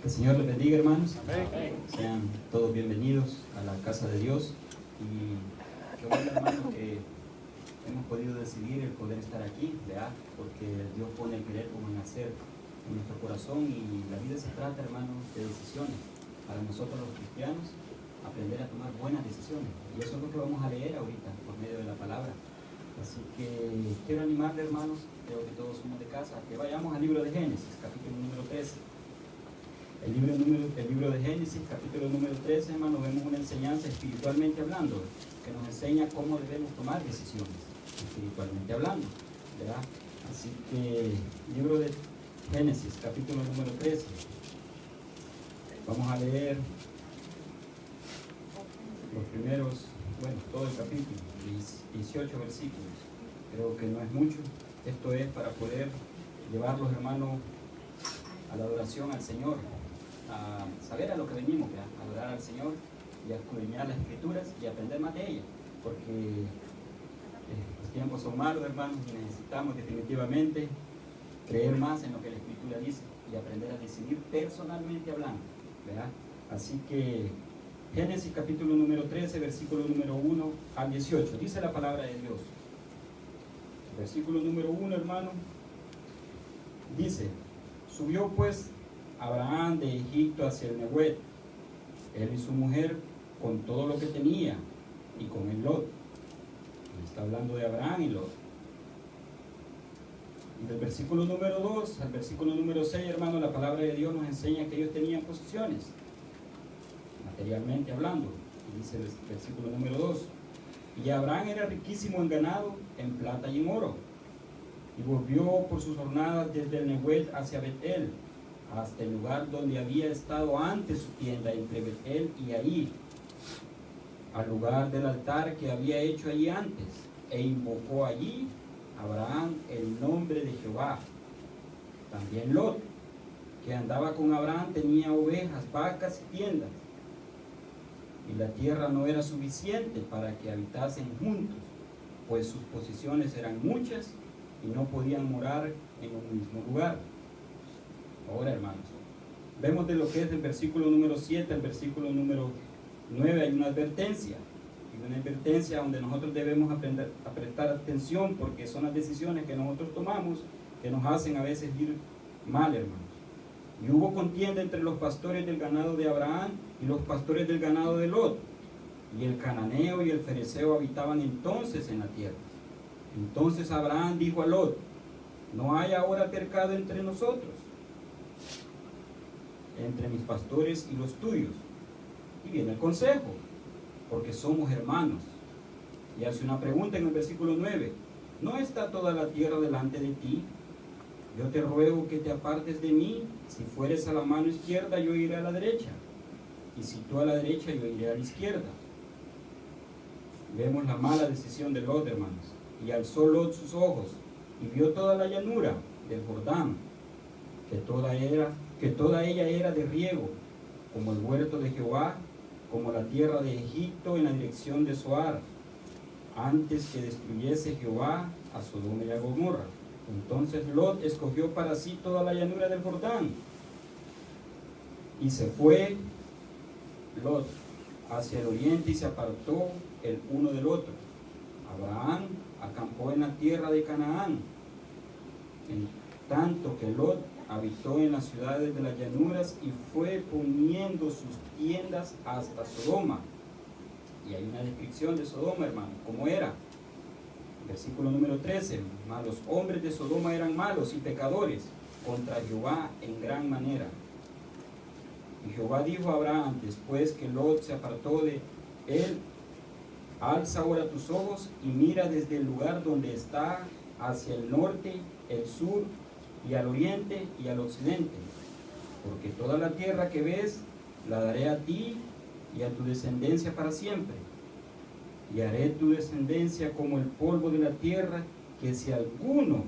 El Señor les bendiga, hermanos. Amén. Sean todos bienvenidos a la casa de Dios. Y qué bueno, hermanos, que hemos podido decidir el poder estar aquí, ¿verdad? Porque Dios pone el querer como el hacer en nuestro corazón, y la vida se trata, hermanos, de decisiones. Para nosotros los cristianos, aprender a tomar buenas decisiones. Y eso es lo que vamos a leer ahorita por medio de la palabra. Así que quiero animarle, hermanos, creo que todos somos de casa, que vayamos al libro de Génesis, capítulo número 13. El libro de Génesis, capítulo número 13, hermanos, vemos una enseñanza espiritualmente hablando, que nos enseña cómo debemos tomar decisiones, espiritualmente hablando, ¿verdad? Así que, libro de Génesis, capítulo número 13. Vamos a leer los primeros, todo el capítulo, 18 versículos. Creo que no es mucho. Esto es para poder llevar los hermanos a la adoración al Señor, a saber a lo que venimos, ¿verdad? A adorar al Señor y a escudriñar las Escrituras y aprender más de ellas, porque los tiempos son malos, hermanos, y necesitamos definitivamente creer más en lo que la Escritura dice y aprender a decidir personalmente hablando, ¿verdad? Así que Génesis capítulo número 13, versículo número 1 al 18, dice la palabra de Dios. Versículo número 1, hermano, dice: subió pues Abraham de Egipto hacia el Nehuet, él y su mujer, con todo lo que tenía, y con el Lot. Está hablando de Abraham y Lot. Y del versículo número 2 al versículo número 6, hermano, la palabra de Dios nos enseña que ellos tenían posesiones, materialmente hablando. Y dice el versículo número 2: y Abraham era riquísimo en ganado, en plata y en oro, y volvió por sus jornadas desde el Nehuet hacia Betel, hasta el lugar donde había estado antes su tienda, entre Betel y ahí, al lugar del altar que había hecho allí antes, e invocó allí Abraham el nombre de Jehová. También Lot, que andaba con Abraham, tenía ovejas, vacas y tiendas, y la tierra no era suficiente para que habitasen juntos, pues sus posesiones eran muchas y no podían morar en un mismo lugar. Ahora, hermanos, vemos de lo que es del versículo número 7 al versículo número 9 hay una advertencia, y una advertencia donde nosotros debemos aprender a prestar atención, porque son las decisiones que nosotros tomamos que nos hacen a veces ir mal, hermanos. Y hubo contienda entre los pastores del ganado de Abraham y los pastores del ganado de Lot, y el cananeo y el fereceo habitaban entonces en la tierra. Entonces Abraham dijo a Lot: no hay ahora altercado entre nosotros, entre mis pastores y los tuyos. Y viene el consejo, porque somos hermanos. Y hace una pregunta en el versículo 9: ¿no está toda la tierra delante de ti? Yo te ruego que te apartes de mí. Si fueres a la mano izquierda, yo iré a la derecha, y si tú a la derecha, yo iré a la izquierda. Vemos la mala decisión de Lot, hermanos. Y alzó Lot sus ojos y vio toda la llanura del Jordán, que toda ella era de riego, como el huerto de Jehová, como la tierra de Egipto en la dirección de Zoar, antes que destruyese Jehová a Sodoma y a Gomorra. Entonces Lot escogió para sí toda la llanura del Jordán, y se fue Lot hacia el oriente y se apartó el uno del otro. Abraham acampó en la tierra de Canaán, en tanto que Lot habitó en las ciudades de las llanuras y fue poniendo sus tiendas hasta Sodoma. Y hay una descripción de Sodoma, hermano, cómo era. Versículo número 13: mas los hombres de Sodoma eran malos y pecadores contra Jehová en gran manera. Y Jehová dijo a Abraham, después que Lot se apartó de él: alza ahora tus ojos y mira desde el lugar donde está hacia el norte, el sur, y al oriente y al occidente, porque toda la tierra que ves la daré a ti y a tu descendencia para siempre. Y haré tu descendencia como el polvo de la tierra, que si alguno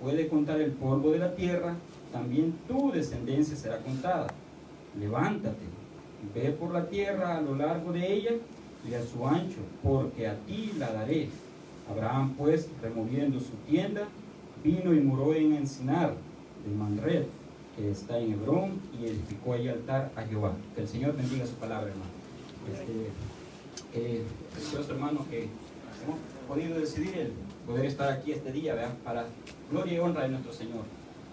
puede contar el polvo de la tierra, también tu descendencia será contada. Levántate, ve por la tierra a lo largo de ella y a su ancho, porque a ti la daré. Abraham pues, removiendo su tienda, vino y moró en Encinar de Manred, que está en Hebrón y edificó ahí altar a Jehová. Que el Señor bendiga su palabra, hermano. Precioso, hermano, que hemos podido decidir el poder estar aquí este día, ¿verdad? Para gloria y honra de nuestro Señor.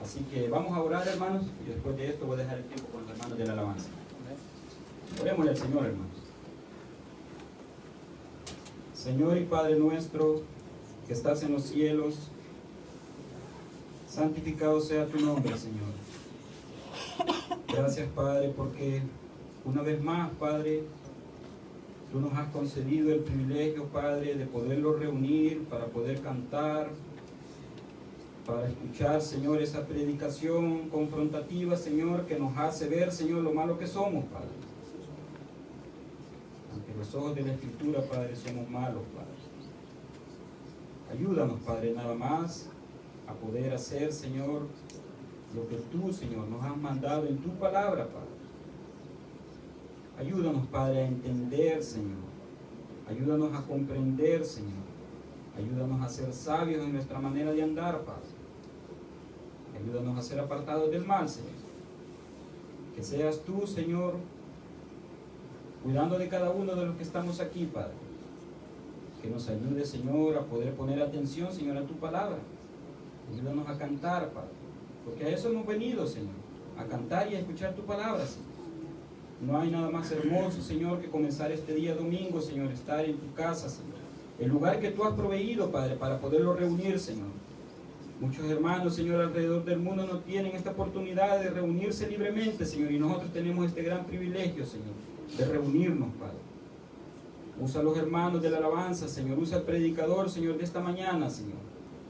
Así que vamos a orar, hermanos, y después de esto voy a dejar el tiempo con los hermanos de la alabanza. Orémosle al Señor, hermanos. Señor y Padre nuestro, que estás en los cielos, santificado sea tu nombre, Señor. Gracias, Padre, porque una vez más, Padre, tú nos has concedido el privilegio, Padre, de poderlo reunir para poder cantar, para escuchar, Señor, esa predicación confrontativa, Señor, que nos hace ver, Señor, lo malo que somos, Padre. Ante los ojos de la Escritura, Padre, somos malos, Padre. Ayúdanos, Padre, nada más a poder hacer, Señor, lo que tú, Señor, nos has mandado en tu palabra, Padre. Ayúdanos, Padre, a entender, Señor. Ayúdanos a comprender, Señor. Ayúdanos a ser sabios en nuestra manera de andar, Padre. Ayúdanos a ser apartados del mal, Señor. Que seas tú, Señor, cuidando de cada uno de los que estamos aquí, Padre. Que nos ayude, Señor, a poder poner atención, Señor, a tu palabra. Ayúdanos a cantar, Padre. Porque a eso hemos venido, Señor. A cantar y a escuchar tu palabra, Señor. No hay nada más hermoso, Señor, que comenzar este día domingo, Señor, estar en tu casa, Señor. El lugar que tú has proveído, Padre, para poderlo reunir, Señor. Muchos hermanos, Señor, alrededor del mundo no tienen esta oportunidad de reunirse libremente, Señor. Y nosotros tenemos este gran privilegio, Señor, de reunirnos, Padre. Usa a los hermanos de la alabanza, Señor. Usa al predicador, Señor, de esta mañana, Señor.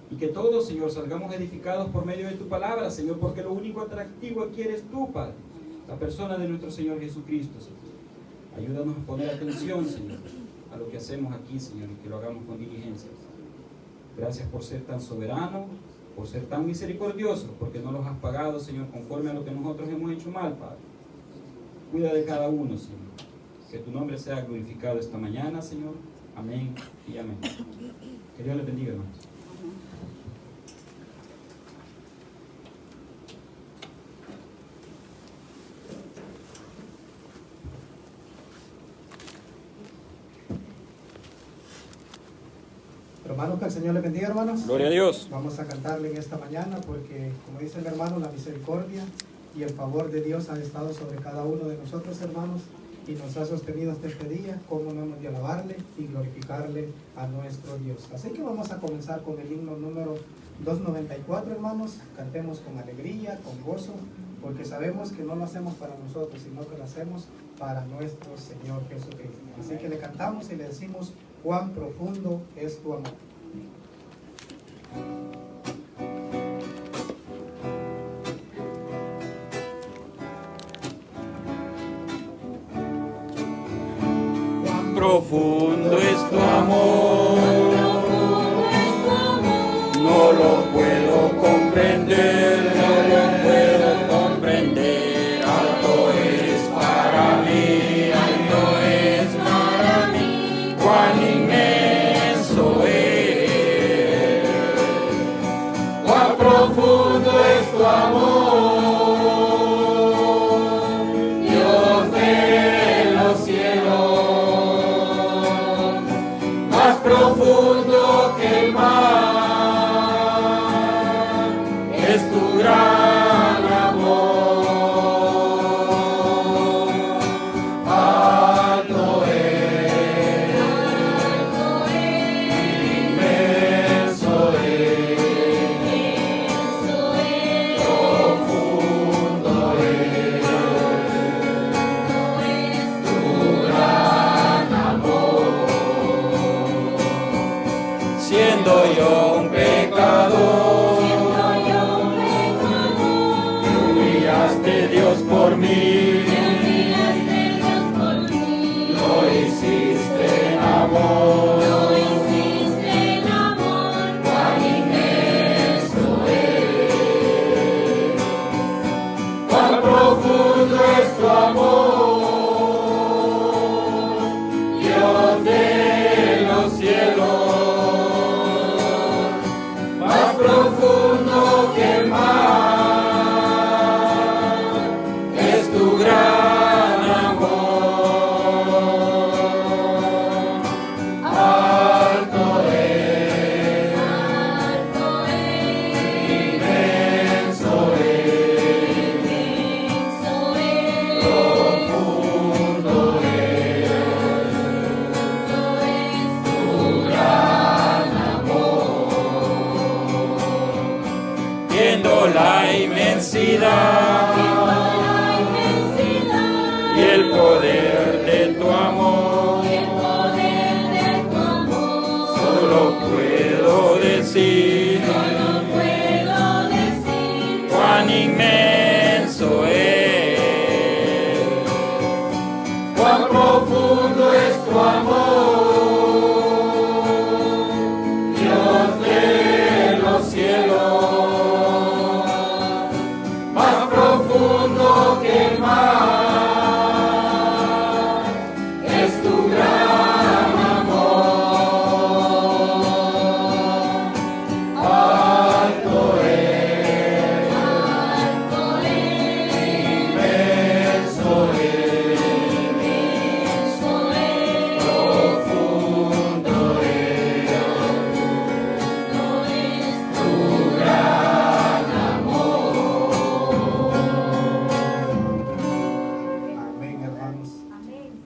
Y que todos, Señor, salgamos edificados por medio de tu palabra, Señor, porque lo único atractivo aquí eres tú, Padre. La persona de nuestro Señor Jesucristo, Señor. Ayúdanos a poner atención, Señor, a lo que hacemos aquí, Señor, y que lo hagamos con diligencia. Gracias por ser tan soberano, por ser tan misericordioso, porque no los has pagado, Señor, conforme a lo que nosotros hemos hecho mal, Padre. Cuida de cada uno, Señor. Que tu nombre sea glorificado esta mañana, Señor. Amén y amén. Que Dios les bendiga, hermanos. Hermanos, que el Señor les bendiga, hermanos. Gloria a Dios. Vamos a cantarle en esta mañana porque, como dice el hermano, la misericordia y el favor de Dios han estado sobre cada uno de nosotros, hermanos, y nos ha sostenido hasta este día. Cómo no hemos de alabarle y glorificarle a nuestro Dios. Así que vamos a comenzar con el himno número 294, hermanos. Cantemos con alegría, con gozo, porque sabemos que no lo hacemos para nosotros, sino que lo hacemos para nuestro Señor Jesucristo. Así que le cantamos y le decimos: cuán profundo es tu amor. Cuán profundo es tu amor, no lo puedo comprender, alto es para mí, cuán inmenso es, cuán profundo es tu amor, Dios de los cielos, más profundo que el mar, es tu decir, solo puedo decir, cuán inmenso es, cuán profundo es tu amor, Dios de los cielos, más profundo que el mar, es tu gran amor. Alto es, inmenso es, profundo es, tu gran amor. Amén, hermanos.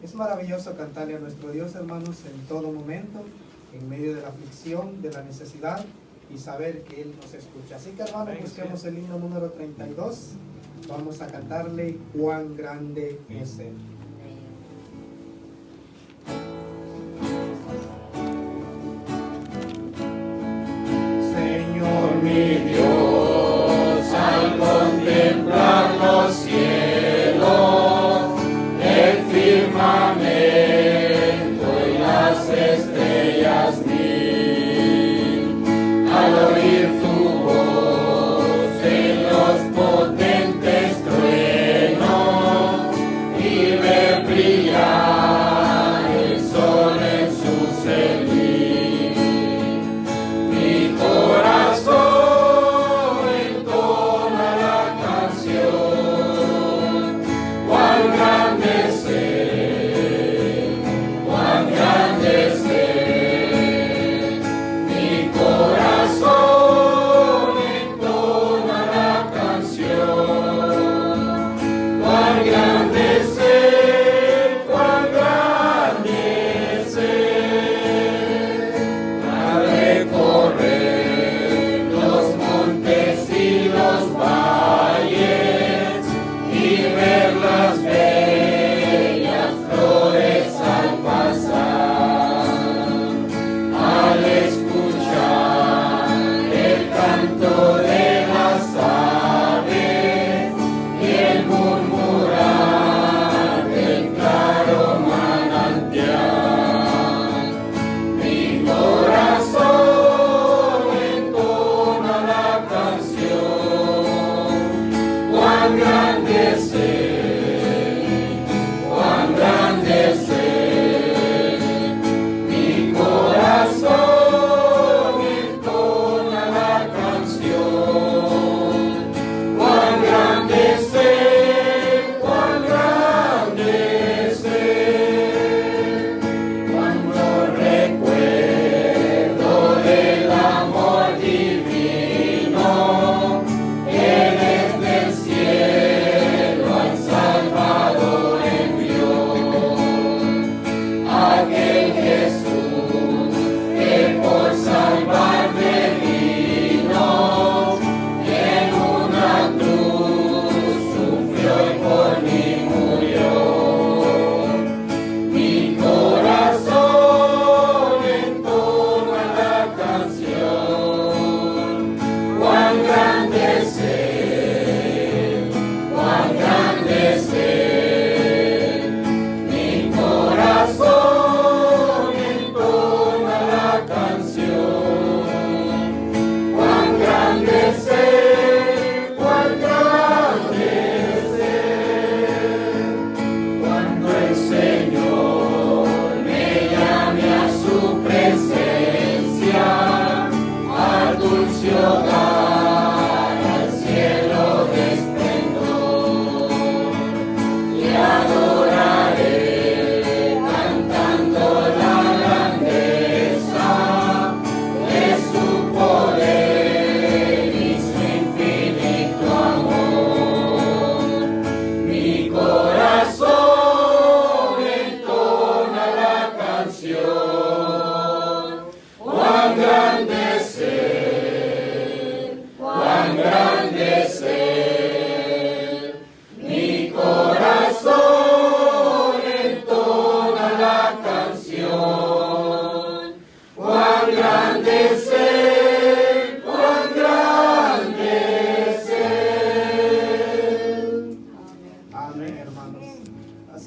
Es maravilloso cantarle a nuestro Dios, hermanos, en todo momento, en medio de la aflicción, de la necesidad, y saber que Él nos escucha. Así que, hermanos, busquemos el himno número 32. Vamos a cantarle cuán grande es Él. Señor Mi Dios, al contemplar los cielos, el firmamento y las estrellas mil, al oír tu voz en los potentes truenos y ver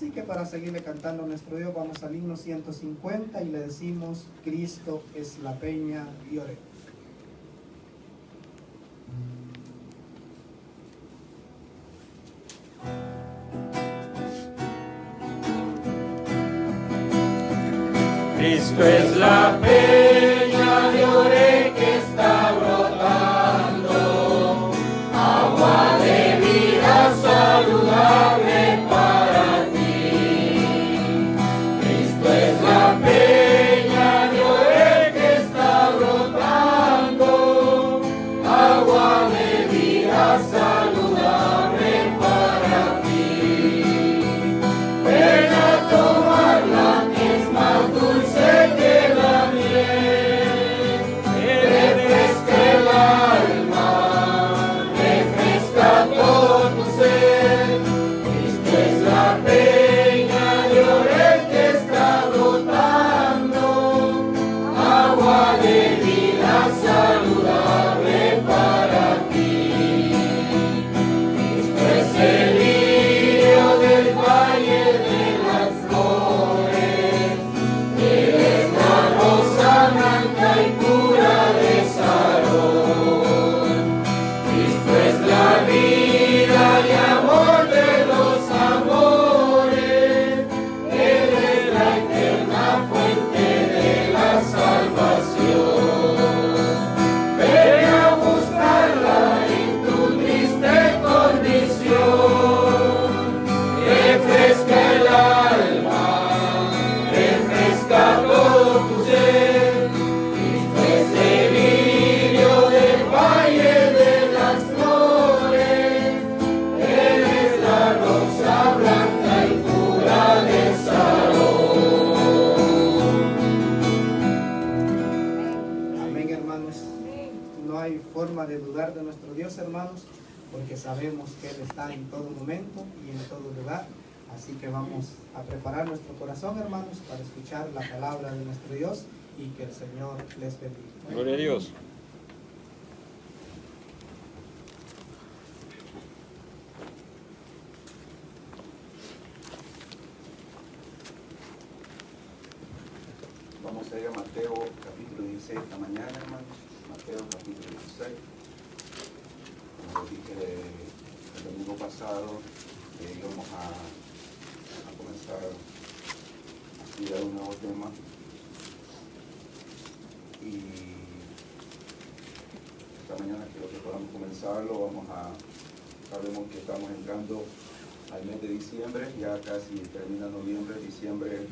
Así que para seguirle cantando a nuestro Dios, vamos al himno 150 y le decimos: Cristo es la peña y oremos. Cristo es la peña de Oré que está brotando, agua de vida saludable para ti. Cristo es la peña de Oré que está brotando, agua de vida saludable para ti. Ven a tomarla, que es más dulce que la miel, refresca el alma, refresca todo tu ser. Cristo es la peña de Oré que está brotando, agua de vida saludable para ti. Cristo es el lirio del valle de las flores, Él es la rosa blanca y pura de Sarón. Cristo es la vida y amor de los amores, Él es la eterna fuente de la salvación. Ven a buscarla en tu triste condición, refresca el alma, refresca todo tu ser. Cristo es el lirio del valle de las flores, Él es la rosa blanca y pura de Sarón. Amén, hermanos. No hay forma de dudar de nuestro Dios, hermanos, porque sabemos que Él está en todo momento y en todo lugar. Así que vamos a preparar nuestro corazón, hermanos, para escuchar la palabra de nuestro Dios y que el Señor les bendiga. Gloria a Dios. Vamos a ir a Mateo capítulo 16 esta mañana, hermanos. Mateo capítulo 16. Como dije el domingo pasado, íbamos a comenzar a estudiar un nuevo tema. Y esta mañana quiero que podamos comenzarlo. Sabemos que estamos entrando al mes de diciembre, ya casi termina noviembre, diciembre,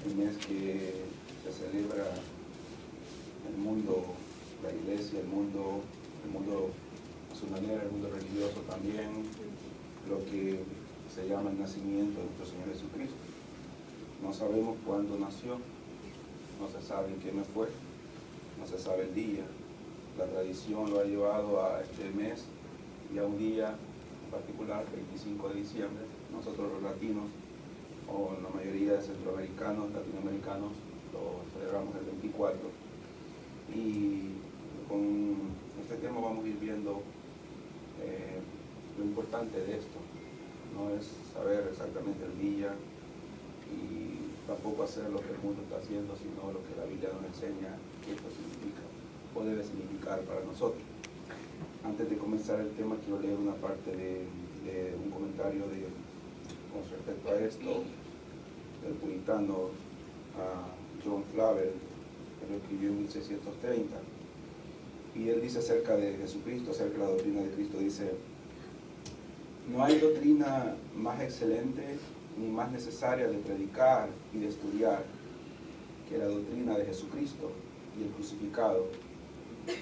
el mes que se celebra el mundo, la iglesia, el mundo a su manera, el mundo religioso también, lo que se llama el nacimiento de nuestro Señor Jesucristo. No sabemos cuándo nació, no se sabe en qué mes fue, no se sabe el día. La tradición lo ha llevado a este mes y a un día en particular, 25 de diciembre. Nosotros los latinos, o la mayoría de centroamericanos, latinoamericanos, lo celebramos el 24. Y con este tema vamos a ir viendo lo importante de esto. No es saber exactamente el día y tampoco hacer lo que el mundo está haciendo, sino lo que la Biblia nos enseña que esto significa o debe significar para nosotros. Antes de comenzar el tema, quiero leer una parte de un comentario con respecto a esto, del puritano John Flavel, que lo escribió en 1630. Y él dice acerca de Jesucristo, acerca de la doctrina de Cristo, dice: no hay doctrina más excelente ni más necesaria de predicar y de estudiar que la doctrina de Jesucristo y el crucificado.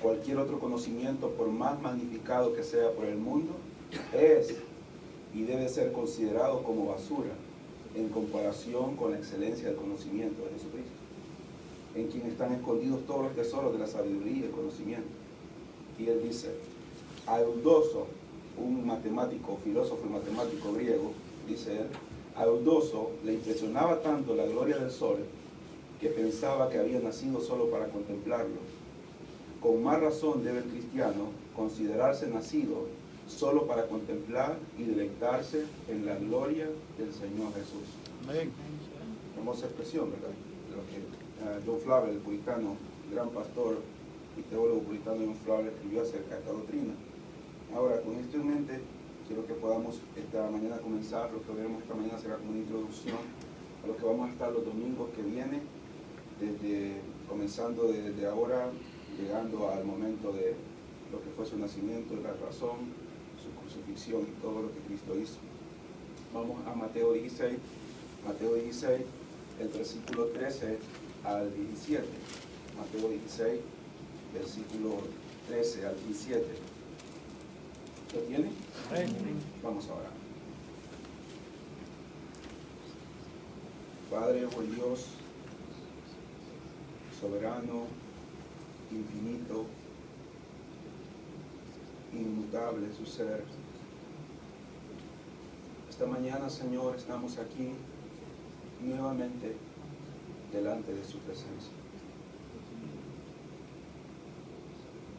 Cualquier otro conocimiento, por más magnificado que sea por el mundo, es y debe ser considerado como basura en comparación con la excelencia del conocimiento de Jesucristo, en quien están escondidos todos los tesoros de la sabiduría y el conocimiento. Y él dice: a Eudoso, un matemático, filósofo y matemático griego, dice él, a Eudoso le impresionaba tanto la gloria del sol que pensaba que había nacido solo para contemplarlo. Con más razón debe el cristiano considerarse nacido solo para contemplar y deleitarse en la gloria del Señor Jesús. Amén. Hermosa expresión, ¿verdad? De lo que John Flavel, el puritano, gran pastor y teólogo puritano John Flavel, escribió acerca de esta doctrina. Ahora, con esto en mente, quiero que podamos esta mañana comenzar. Lo que veremos esta mañana será como una introducción a lo que vamos a estar los domingos que vienen, comenzando desde ahora, llegando al momento de lo que fue su nacimiento, la razón, su crucifixión y todo lo que Cristo hizo. Vamos a Mateo 16, el versículo 13 al 17. Mateo 16, versículo 13 al 17. ¿Lo tiene? Vamos a orar. Padre, buen Dios, soberano, infinito, inmutable su ser. Esta mañana, Señor, estamos aquí nuevamente delante de su presencia.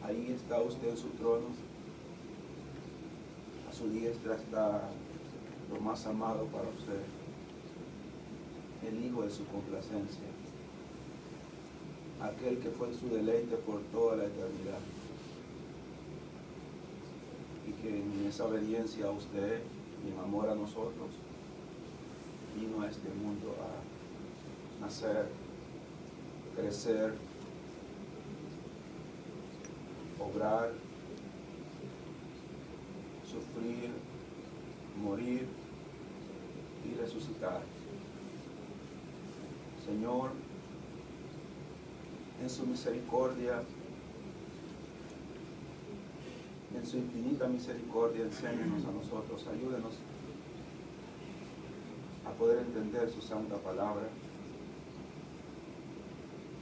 Ahí está usted en su trono. A su diestra está lo más amado para usted, el Hijo de su complacencia, aquel que fue su deleite por toda la eternidad, y que en esa obediencia a usted y en amor a nosotros vino a este mundo a nacer, crecer, obrar, sufrir, morir y resucitar. Señor, en su misericordia, en su infinita misericordia, enséñenos a nosotros, ayúdenos a poder entender su santa palabra.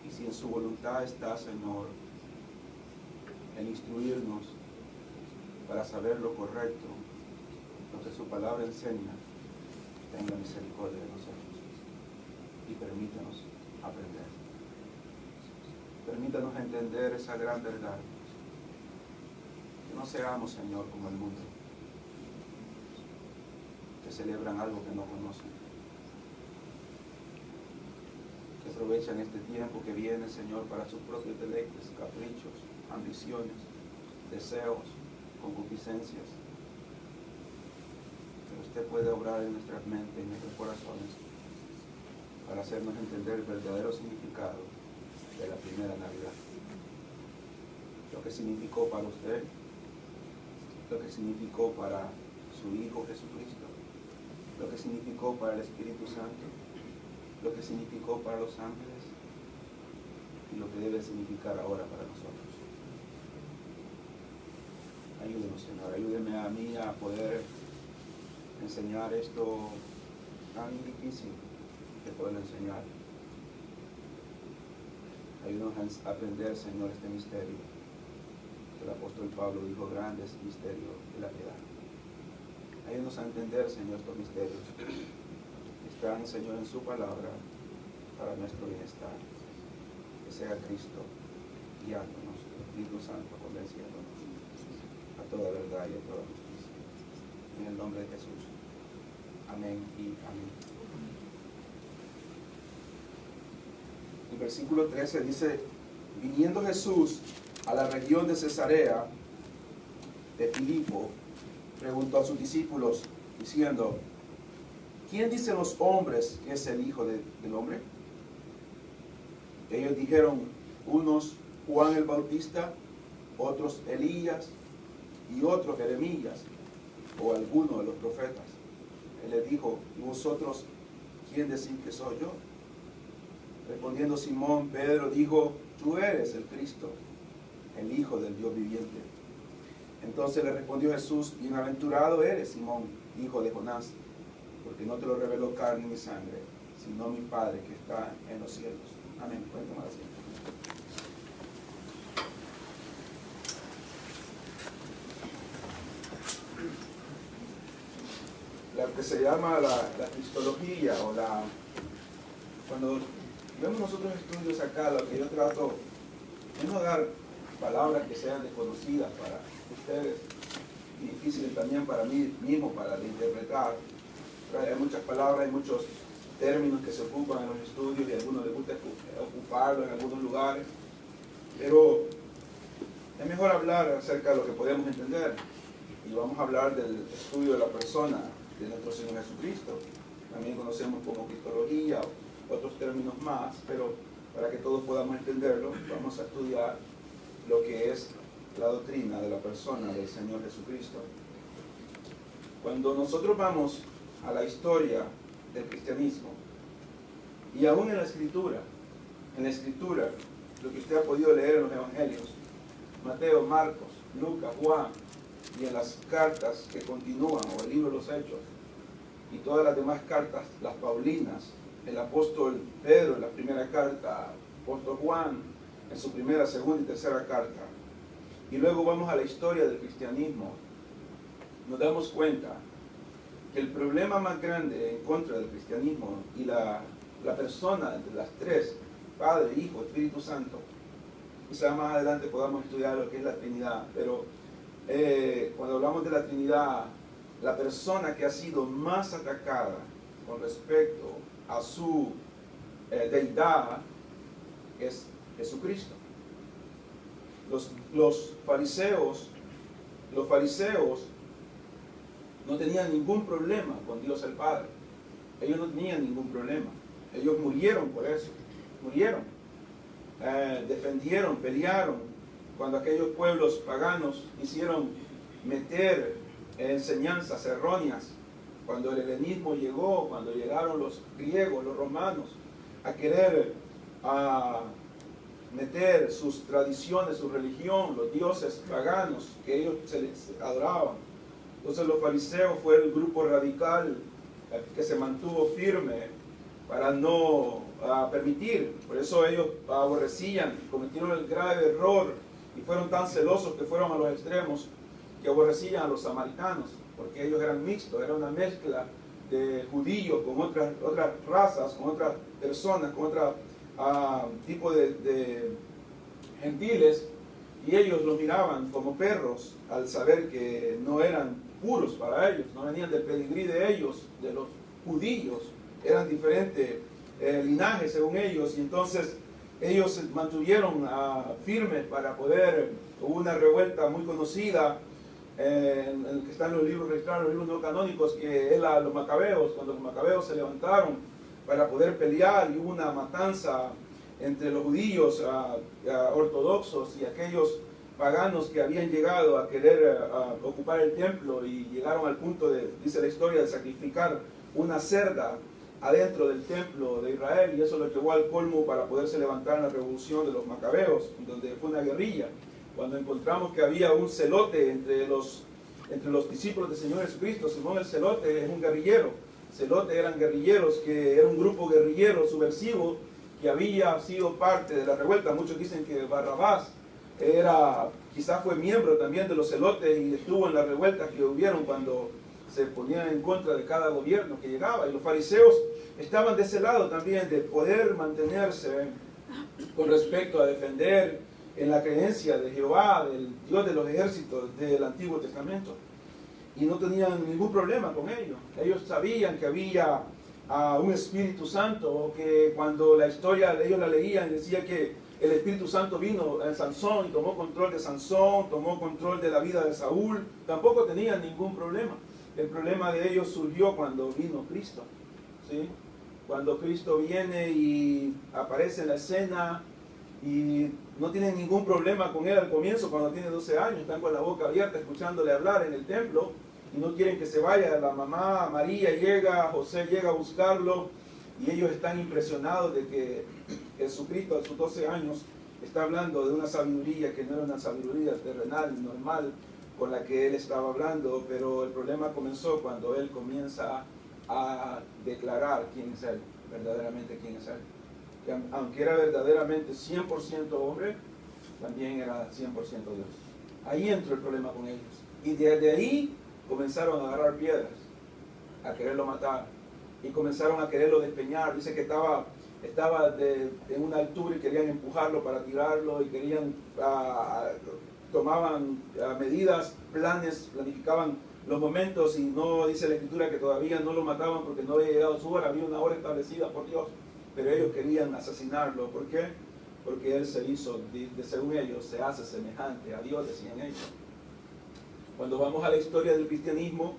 Y si en su voluntad está, Señor, en instruirnos para saber lo correcto, lo que su palabra enseña, tenga misericordia de nosotros y permítanos aprender. Permítanos entender esa gran verdad. Que no seamos, Señor, como el mundo, que celebran algo que no conocen, que aprovechan este tiempo que viene, Señor, para sus propios deleites, caprichos, ambiciones, deseos, concupiscencias. Pero usted puede obrar en nuestras mentes, en nuestros corazones, para hacernos entender el verdadero significado de la primera Navidad. Lo que significó para usted, lo que significó para su Hijo Jesucristo, lo que significó para el Espíritu Santo, lo que significó para los ángeles y lo que debe significar ahora para nosotros. Ayúdenos, Señor, ayúdeme a mí a poder enseñar esto tan difícil que poder enseñar. Ayúdanos a aprender, Señor, este misterio. El apóstol Pablo dijo, grande es el misterio de la piedad. Ayúdanos a entender, Señor, estos misterios. Están, Señor, en su palabra para nuestro bienestar. Que sea Cristo guiándonos, el Espíritu Santo convenciéndonos a toda verdad y a toda justicia. En el nombre de Jesús. Amén y amén. El versículo 13 dice, viniendo Jesús a la región de Cesarea de Filipo, preguntó a sus discípulos, diciendo, ¿quién dicen los hombres que es el Hijo del Hombre? Ellos dijeron, unos Juan el Bautista, otros Elías y otros Jeremías o alguno de los profetas. Él les dijo, ¿y vosotros quién decís que soy yo? Respondiendo Simón, Pedro dijo, tú eres el Cristo, el Hijo del Dios viviente. Entonces le respondió Jesús, bienaventurado eres, Simón, hijo de Jonás, porque no te lo reveló carne ni sangre, sino mi Padre que está en los cielos. Amén. Pueden tomar asiento. Lo que se llama la cristología o cuando vemos nosotros estudios acá, lo que yo trato es no dar palabras que sean desconocidas para ustedes, difíciles también para mí mismo para de interpretar. Hay muchas palabras, hay muchos términos que se ocupan en los estudios y a algunos les gusta ocuparlo en algunos lugares, pero es mejor hablar acerca de lo que podemos entender, y vamos a hablar del estudio de la persona de nuestro Señor Jesucristo. También conocemos como cristología o otros términos más, pero para que todos podamos entenderlo, vamos a estudiar lo que es la doctrina de la persona del Señor Jesucristo. Cuando nosotros vamos a la historia del cristianismo, y aún en la Escritura, lo que usted ha podido leer en los Evangelios, Mateo, Marcos, Lucas, Juan, y en las cartas que continúan, o el libro de los Hechos, y todas las demás cartas, las Paulinas, el apóstol Pedro en la primera carta, el apóstol Juan en su primera, segunda y tercera carta, y luego vamos a la historia del cristianismo, nos damos cuenta que el problema más grande en contra del cristianismo y la persona de las tres, Padre, Hijo, Espíritu Santo, quizá más adelante podamos estudiar lo que es la Trinidad, pero cuando hablamos de la Trinidad, la persona que ha sido más atacada con respecto a su deidad es Jesucristo. Los fariseos no tenían ningún problema con Dios el Padre. Ellos no tenían ningún problema. Ellos murieron por eso. Murieron. Defendieron, pelearon. Cuando aquellos pueblos paganos quisieron meter enseñanzas erróneas, cuando el helenismo llegó, cuando llegaron los griegos, los romanos, a querer meter sus tradiciones, su religión, los dioses paganos que ellos se les adoraban. Entonces los fariseos fue el grupo radical que se mantuvo firme para no permitir. Por eso ellos aborrecían, cometieron el grave error y fueron tan celosos que fueron a los extremos que aborrecían a los samaritanos, porque ellos eran mixtos, era una mezcla de judíos con otras razas, con otras personas, con otro tipo de gentiles, y ellos los miraban como perros al saber que no eran puros para ellos, no venían del pedigrí de ellos, de los judíos, eran diferentes linajes según ellos, y entonces ellos se mantuvieron firmes para poder. Hubo una revuelta muy conocida en el que están los libros registrados, los libros no canónicos, que es los macabeos, cuando los macabeos se levantaron para poder pelear, y hubo una matanza entre los judíos ortodoxos y aquellos paganos que habían llegado a querer ocupar el templo, y llegaron al punto dice la historia, de sacrificar una cerda adentro del templo de Israel, y eso lo llevó al colmo para poderse levantar en la revolución de los macabeos, donde fue una guerrilla. Cuando encontramos que había un celote entre los discípulos del Señor Jesucristo, Simón el celote es un guerrillero. Celote eran guerrilleros, que era un grupo guerrillero subversivo que había sido parte de la revuelta. Muchos dicen que Barrabás quizás fue miembro también de los celotes y estuvo en las revueltas que hubieron cuando se ponían en contra de cada gobierno que llegaba. Y los fariseos estaban de ese lado también, de poder mantenerse con respecto a defender en la creencia de Jehová, del Dios de los ejércitos del Antiguo Testamento. Y no tenían ningún problema con ello. Ellos sabían que había un Espíritu Santo, que cuando la historia ellos la leían, decía que el Espíritu Santo vino en Sansón y tomó control de Sansón, tomó control de la vida de Saúl. Tampoco tenían ningún problema. El problema de ellos surgió cuando vino Cristo, ¿sí? Cuando Cristo viene y aparece en la escena, y no tienen ningún problema con él al comienzo, cuando tiene 12 años, están con la boca abierta escuchándole hablar en el templo, y no quieren que se vaya. La mamá María llega, José llega a buscarlo, y ellos están impresionados de que Jesucristo a sus 12 años está hablando de una sabiduría que no era una sabiduría terrenal, normal, con la que él estaba hablando. Pero el problema comenzó cuando él comienza a declarar quién es él, verdaderamente quién es él. Que aunque era verdaderamente 100% hombre, también era 100% Dios. Ahí entró el problema con ellos. Y desde ahí comenzaron a agarrar piedras, a quererlo matar, y comenzaron a quererlo despeñar. Dice que estaba en una altura y querían empujarlo para tirarlo, y querían tomaban medidas, planes, planificaban los momentos, y no dice la Escritura que todavía no lo mataban porque no había llegado su hora, había una hora establecida por Dios, pero ellos querían asesinarlo. ¿Por qué? Porque él se hizo, según ellos, se hace semejante a Dios, decían ellos. Cuando vamos a la historia del cristianismo,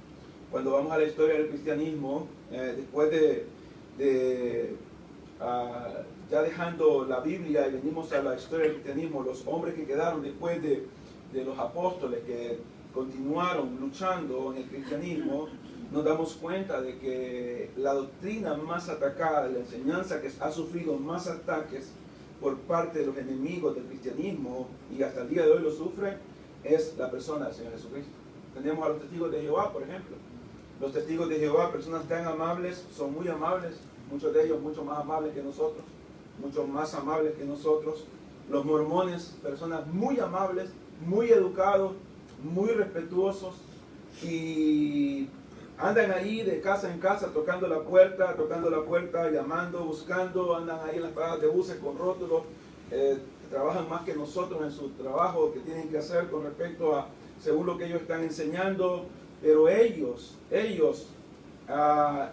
después ya dejando la Biblia y venimos a la historia del cristianismo, los hombres que quedaron después de los apóstoles que continuaron luchando en el cristianismo, nos damos cuenta de que la doctrina más atacada, la enseñanza que ha sufrido más ataques por parte de los enemigos del cristianismo, y hasta el día de hoy lo sufre, es la persona del Señor Jesucristo. Tenemos a los testigos de Jehová, por ejemplo. Los testigos de Jehová, personas tan amables, son muy amables, muchos de ellos mucho más amables que nosotros, mucho más amables que nosotros. Los mormones, personas muy amables, muy educados, muy respetuosos, y andan ahí de casa en casa tocando la puerta, llamando, buscando, andan ahí en las paradas de buses con rótulos, trabajan más que nosotros en su trabajo que tienen que hacer con respecto a según lo que ellos están enseñando, pero ellos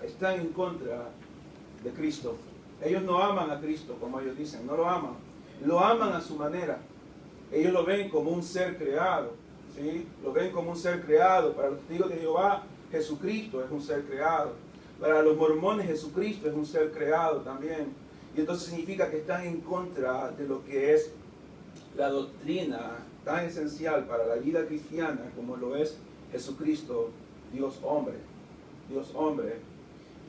están en contra de Cristo. Ellos no aman a Cristo como ellos dicen, no lo aman a su manera. Ellos lo ven como un ser creado, ¿sí? Lo ven como un ser creado. Para los testigos de Jehová, Jesucristo es un ser creado. Para los mormones, Jesucristo es un ser creado también. Y entonces significa que están en contra de lo que es la doctrina tan esencial para la vida cristiana como lo es Jesucristo, Dios hombre. Dios hombre.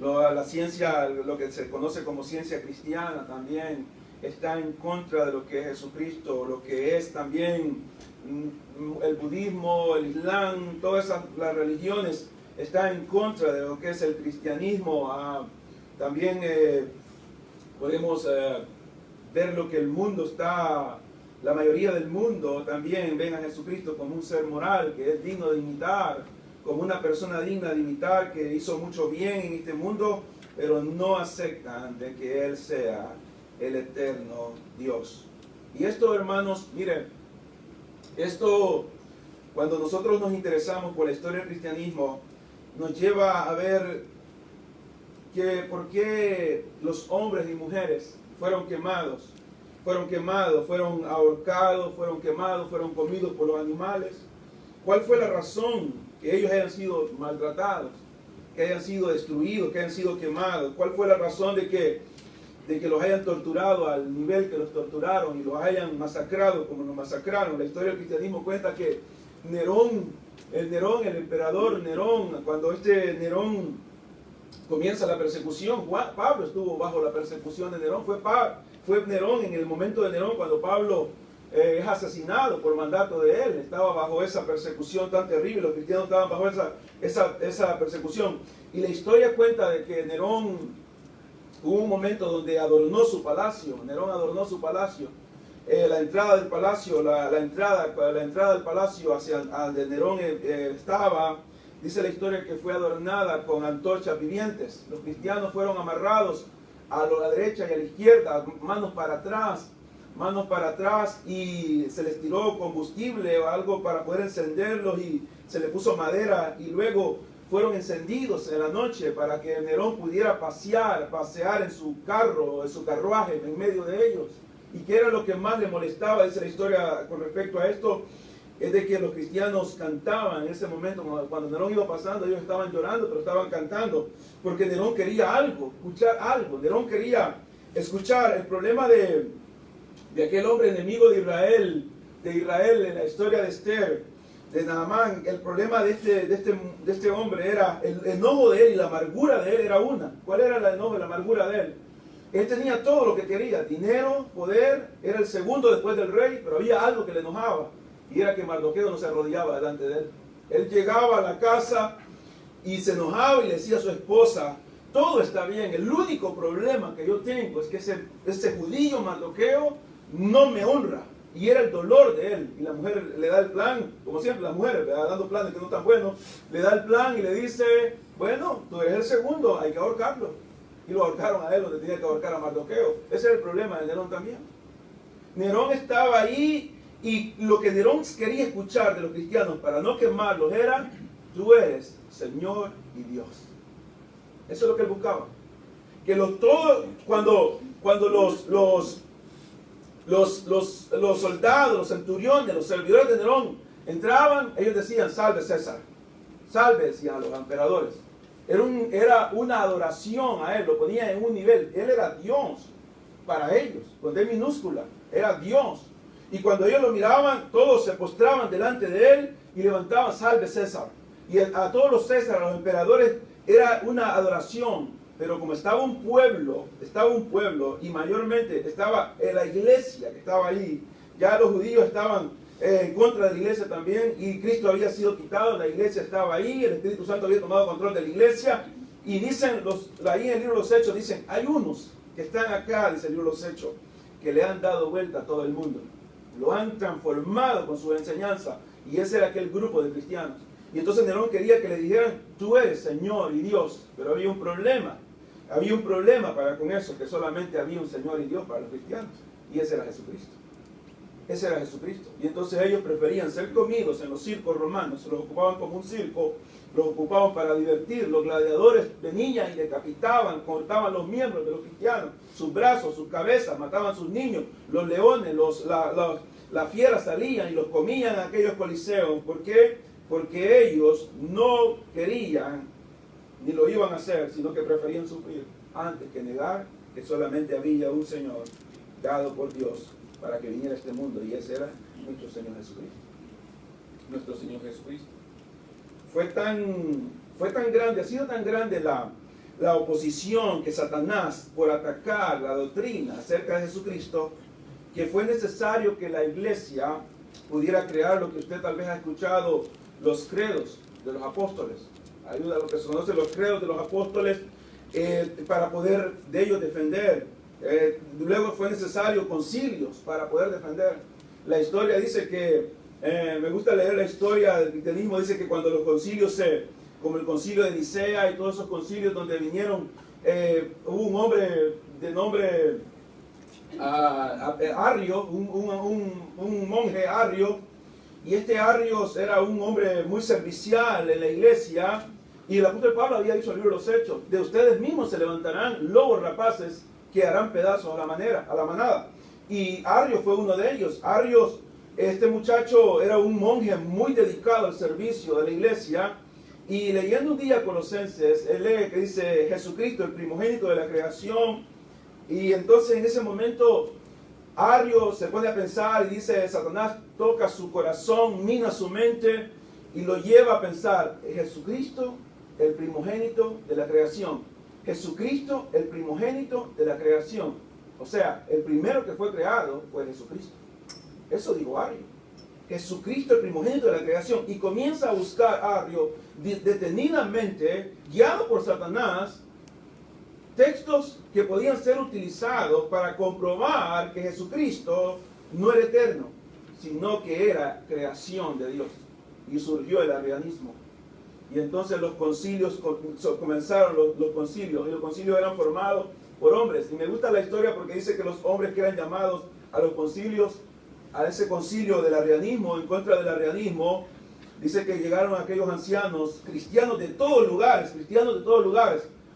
La ciencia, lo que se conoce como ciencia cristiana, también está en contra de lo que es Jesucristo, lo que es también el budismo, el islam, todas las religiones están en contra de lo que es el cristianismo. También podemos ver lo que el mundo está, la mayoría del mundo también ven a Jesucristo como un ser moral que es digno de imitar, como una persona digna de imitar, que hizo mucho bien en este mundo, pero no aceptan de que Él sea el eterno Dios. Y esto, hermanos, miren, esto, cuando nosotros nos interesamos por la historia del cristianismo, nos lleva a ver que por qué los hombres y mujeres fueron quemados, fueron ahorcados, fueron quemados, fueron comidos por los animales. ¿Cuál fue la razón que ellos hayan sido maltratados, que hayan sido destruidos, que hayan sido quemados? ¿Cuál fue la razón de que los hayan torturado al nivel que los torturaron y los hayan masacrado como los masacraron? La historia del cristianismo cuenta que el emperador Nerón, cuando Nerón comienza la persecución, Pablo estuvo bajo la persecución de Nerón, fue Nerón en el momento de Nerón cuando Pablo es asesinado por mandato de él, estaba bajo esa persecución tan terrible, los cristianos estaban bajo esa persecución. Y la historia cuenta de que Nerón hubo un momento donde adornó su palacio, la entrada del palacio, la entrada del palacio hacia donde Nerón estaba, dice la historia que fue adornada con antorchas vivientes. Los cristianos fueron amarrados a la derecha y a la izquierda, manos para atrás, y se les tiró combustible o algo para poder encenderlos, y se le puso madera, y luego fueron encendidos en la noche para que Nerón pudiera pasear en su carruaje en medio de ellos. Y que era lo que más le molestaba, dice la historia con respecto a esto, es de que los cristianos cantaban en ese momento. Cuando Nerón iba pasando, ellos estaban llorando, pero estaban cantando, porque Nerón quería escuchar algo. Nerón quería escuchar. El problema de aquel hombre enemigo de Israel en la historia de Esther, de Naamán, el problema de este hombre era el enojo de él, y la amargura de él era una. ¿Cuál era el enojo y la amargura de él? Él tenía todo lo que quería, dinero, poder, era el segundo después del rey, pero había algo que le enojaba, y era que Mardoqueo no se arrodillaba delante de él. Él llegaba a la casa y se enojaba y le decía a su esposa: todo está bien, el único problema que yo tengo es que ese judío Mardoqueo no me honra. Y era el dolor de él. Y la mujer le da el plan, como siempre las mujeres, dando planes que no están buenos, le da el plan y le dice: bueno, tú eres el segundo, hay que ahorcarlo. Y lo ahorcaron a él donde tenía que ahorcar a Mardoqueo. Ese era el problema de Nerón también. Nerón estaba ahí Y lo que Nerón quería escuchar de los cristianos para no quemarlos era: tú eres Señor y Dios. Eso es lo que él buscaba. Que cuando los soldados, los centuriones, los servidores de Nerón entraban, ellos decían: salve César, salve, decían a los emperadores. Era una adoración a él, lo ponía en un nivel. Él era Dios para ellos, con D minúscula, era Dios. Y cuando ellos lo miraban, todos se postraban delante de él y levantaban: salve César. Y a todos los Césares, a los emperadores, era una adoración. Pero como estaba un pueblo, y mayormente estaba la iglesia que estaba ahí, ya los judíos estaban en contra de la iglesia también, y Cristo había sido quitado, la iglesia estaba ahí, el Espíritu Santo había tomado control de la iglesia, y dicen, ahí en el libro de los Hechos, dicen: hay unos que están acá, dice el libro de los Hechos, que le han dado vuelta a todo el mundo, lo han transformado con su enseñanza, y ese era aquel grupo de cristianos. Y entonces Nerón quería que le dijeran: tú eres Señor y Dios. Pero había un problema para con eso, que solamente había un Señor y Dios para los cristianos, y ese era Jesucristo. Ese era Jesucristo. Y entonces ellos preferían ser comidos en los circos romanos, los ocupaban como un circo, los ocupaban para divertir. Los gladiadores venían y decapitaban, cortaban los miembros de los cristianos, sus brazos, sus cabezas, mataban sus niños, los leones, las fieras salían y los comían en aquellos coliseos. ¿Por qué? Porque ellos no querían ni lo iban a hacer, sino que preferían sufrir antes que negar que solamente había un Señor dado por Dios para que viniera a este mundo, y ese era nuestro Señor Jesucristo. Nuestro Señor Jesucristo. Fue tan grande, ha sido tan grande la oposición que Satanás por atacar la doctrina acerca de Jesucristo, que fue necesario que la iglesia pudiera crear lo que usted tal vez ha escuchado, los credos de los apóstoles. Ayuda a lo que se conoce los credos de los apóstoles, para poder de ellos defender. Luego fue necesario concilios para poder defender. La historia dice que, me gusta leer la historia del cristianismo, dice que cuando los concilios como el concilio de Nicea y todos esos concilios donde vinieron, hubo un hombre de nombre Arrio, un monje Arrio, y este Arrio era un hombre muy servicial en la iglesia, y el apóstol Pablo había dicho en el libro de los Hechos: de ustedes mismos se levantarán lobos rapaces que harán pedazos a la manada. Y Arrio fue uno de ellos. Arrio, este muchacho era un monje muy dedicado al servicio de la iglesia, y leyendo un día Colosenses, él lee que dice: Jesucristo, el primogénito de la creación. Y entonces en ese momento Arrio se pone a pensar y dice: Satanás toca su corazón, mina su mente y lo lleva a pensar: Jesucristo, el primogénito de la creación. Jesucristo, el primogénito de la creación. O sea, el primero que fue creado fue Jesucristo. Eso dijo Arrio. Jesucristo, el primogénito de la creación. Y comienza a buscar Arrio detenidamente, guiado por Satanás, textos que podían ser utilizados para comprobar que Jesucristo no era eterno, sino que era creación de Dios. Y surgió el arrianismo. Y entonces los concilios comenzaron, los concilios, y los concilios eran formados por hombres. Y me gusta la historia porque dice que los hombres que eran llamados a los concilios, a ese concilio del arrianismo, en contra del arrianismo, dice que llegaron aquellos ancianos, cristianos de todos lugares,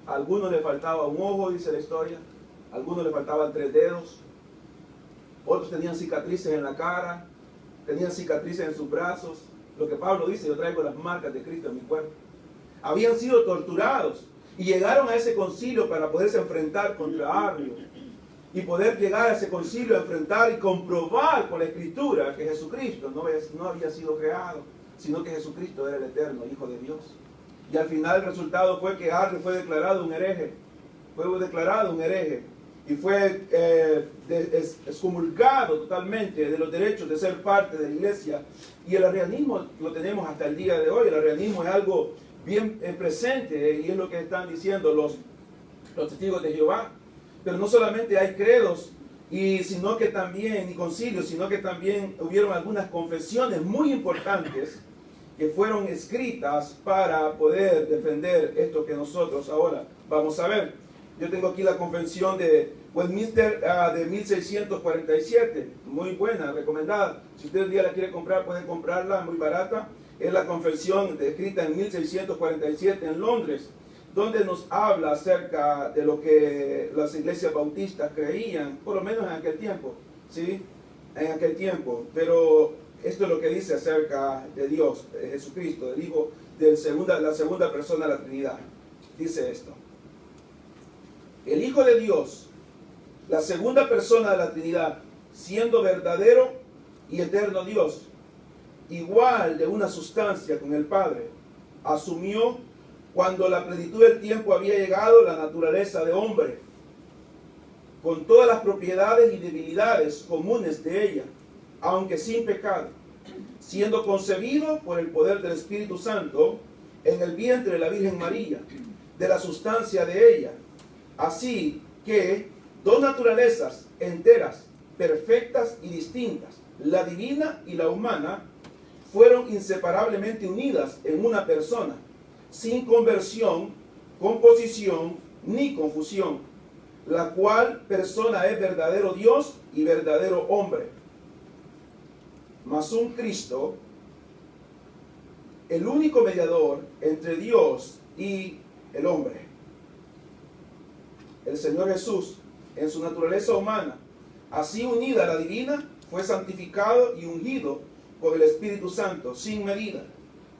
A algunos le faltaba un ojo, dice la historia, a algunos le faltaban 3 dedos, otros tenían cicatrices en la cara, tenían cicatrices en sus brazos. Lo que Pablo dice: yo traigo las marcas de Cristo en mi cuerpo. Habían sido torturados y llegaron a ese concilio para poderse enfrentar contra Arrio y poder llegar a ese concilio a enfrentar y comprobar con la Escritura que Jesucristo no había sido creado, sino que Jesucristo era el eterno Hijo de Dios. Y al final el resultado fue que Arrio fue declarado un hereje. Y fue excomulgado totalmente de los derechos de ser parte de la iglesia. Y el arrianismo lo tenemos hasta el día de hoy. El arrianismo es algo bien presente, y es lo que están diciendo los testigos de Jehová. Pero no solamente hay credos y concilios, sino que también hubieron algunas confesiones muy importantes que fueron escritas para poder defender esto que nosotros ahora vamos a ver. Yo tengo aquí la confesión de Westminster de 1647, muy buena, recomendada. Si usted un día la quiere comprar, puede comprarla, muy barata. Es la confesión escrita en 1647 en Londres, donde nos habla acerca de lo que las iglesias bautistas creían, por lo menos en aquel tiempo, ¿sí? En aquel tiempo. Pero esto es lo que dice acerca de Dios, de Jesucristo, del Hijo, de la segunda persona de la Trinidad. Dice esto: el Hijo de Dios, la segunda persona de la Trinidad, siendo verdadero y eterno Dios, igual de una sustancia con el Padre, asumió, cuando la plenitud del tiempo había llegado, la naturaleza de hombre, con todas las propiedades y debilidades comunes de ella, aunque sin pecado, siendo concebido por el poder del Espíritu Santo en el vientre de la Virgen María, de la sustancia de ella. Así que dos naturalezas enteras, perfectas y distintas, la divina y la humana, fueron inseparablemente unidas en una persona, sin conversión, composición ni confusión, la cual persona es verdadero Dios y verdadero hombre. Mas un Cristo, el único mediador entre Dios y el hombre. El Señor Jesús, en su naturaleza humana, así unida a la divina, fue santificado y ungido por el Espíritu Santo sin medida,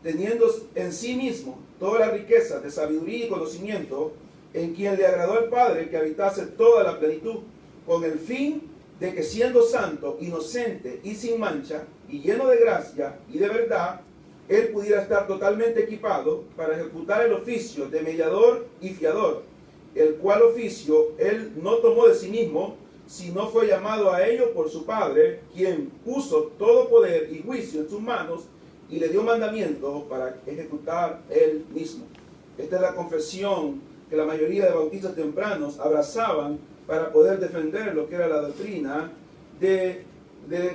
teniendo en sí mismo toda la riqueza de sabiduría y conocimiento, en quien le agradó al Padre que habitase toda la plenitud, con el fin de que, siendo santo, inocente y sin mancha, y lleno de gracia y de verdad, él pudiera estar totalmente equipado para ejecutar el oficio de mediador y fiador, el cual oficio él no tomó de sí mismo, sino fue llamado a ello por su Padre, quien puso todo poder y juicio en sus manos y le dio mandamiento para ejecutar él mismo. Esta es la confesión que la mayoría de bautistas tempranos abrazaban para poder defender lo que era la doctrina de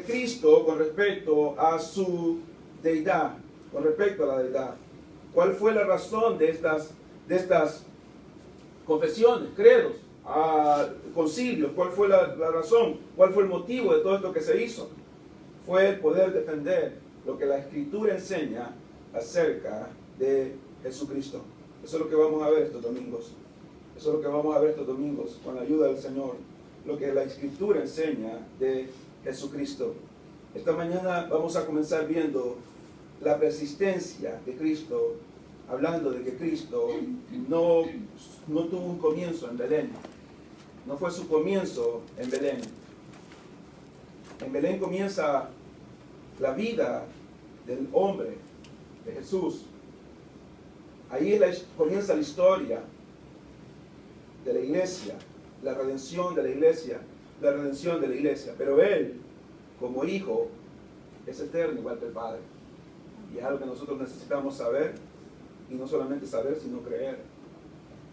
Cristo con respecto a su deidad, con respecto a la deidad. ¿Cuál fue la razón de estas confesiones, credos, concilios? ¿Cuál fue la razón? ¿Cuál fue el motivo de todo esto que se hizo? Fue el poder defender lo que la Escritura enseña acerca de Jesucristo. Eso es lo que vamos a ver estos domingos. Eso es lo que vamos a ver estos domingos con la ayuda del Señor. Lo que la Escritura enseña de Jesucristo. Esta mañana vamos a comenzar viendo la persistencia de Cristo, hablando de que Cristo no tuvo un comienzo en Belén. No fue su comienzo en Belén. En Belén comienza la vida del hombre, de Jesús. Ahí comienza la historia de la iglesia, la redención de la iglesia, la redención de la iglesia. Pero Él, como Hijo, es eterno igual que el Padre. Y es algo que nosotros necesitamos saber, y no solamente saber, sino creer.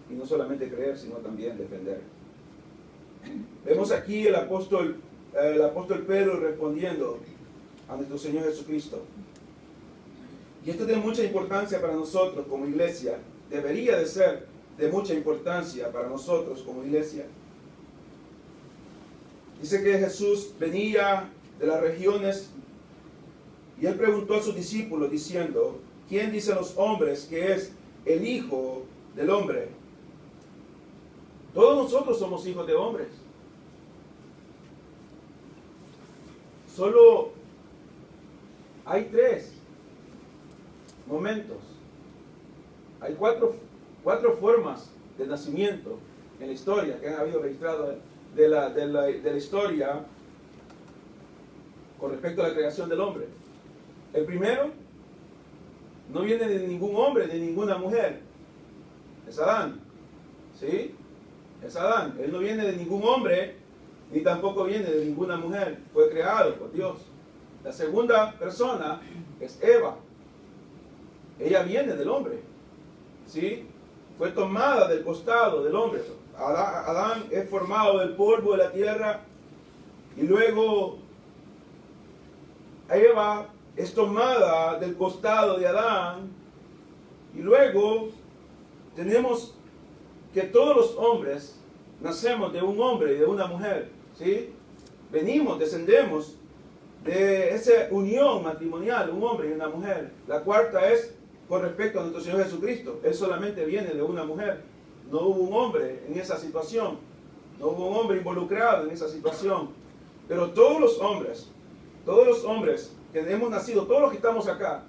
Y no solamente creer, sino también defender. Vemos aquí el apóstol Pedro respondiendo a nuestro Señor Jesucristo. Y esto es de mucha importancia para nosotros como iglesia. Debería de ser de mucha importancia para nosotros como iglesia. Dice que Jesús venía de las regiones y él preguntó a sus discípulos diciendo: ¿quién dicen los hombres que es el Hijo del Hombre? Todos nosotros somos hijos de hombres. Solo hay 3 momentos. Hay cuatro formas de nacimiento en la historia que han habido registradas de la historia con respecto a la creación del hombre. El primero no viene de ningún hombre, de ninguna mujer. Es Adán. ¿Sí? Es Adán. Él no viene de ningún hombre, ni tampoco viene de ninguna mujer. Fue creado por Dios. La segunda persona es Eva. Ella viene del hombre. ¿Sí? Fue tomada del costado del hombre. Adán es formado del polvo de la tierra y luego Eva es tomada del costado de Adán, y luego tenemos que todos los hombres nacemos de un hombre y de una mujer, ¿sí? Descendemos de esa unión matrimonial, un hombre y una mujer. La cuarta es con respecto a nuestro Señor Jesucristo. Él solamente viene de una mujer. No hubo un hombre en esa situación. No hubo un hombre involucrado en esa situación. Pero todos los hombres que hemos nacido, todos los que estamos acá,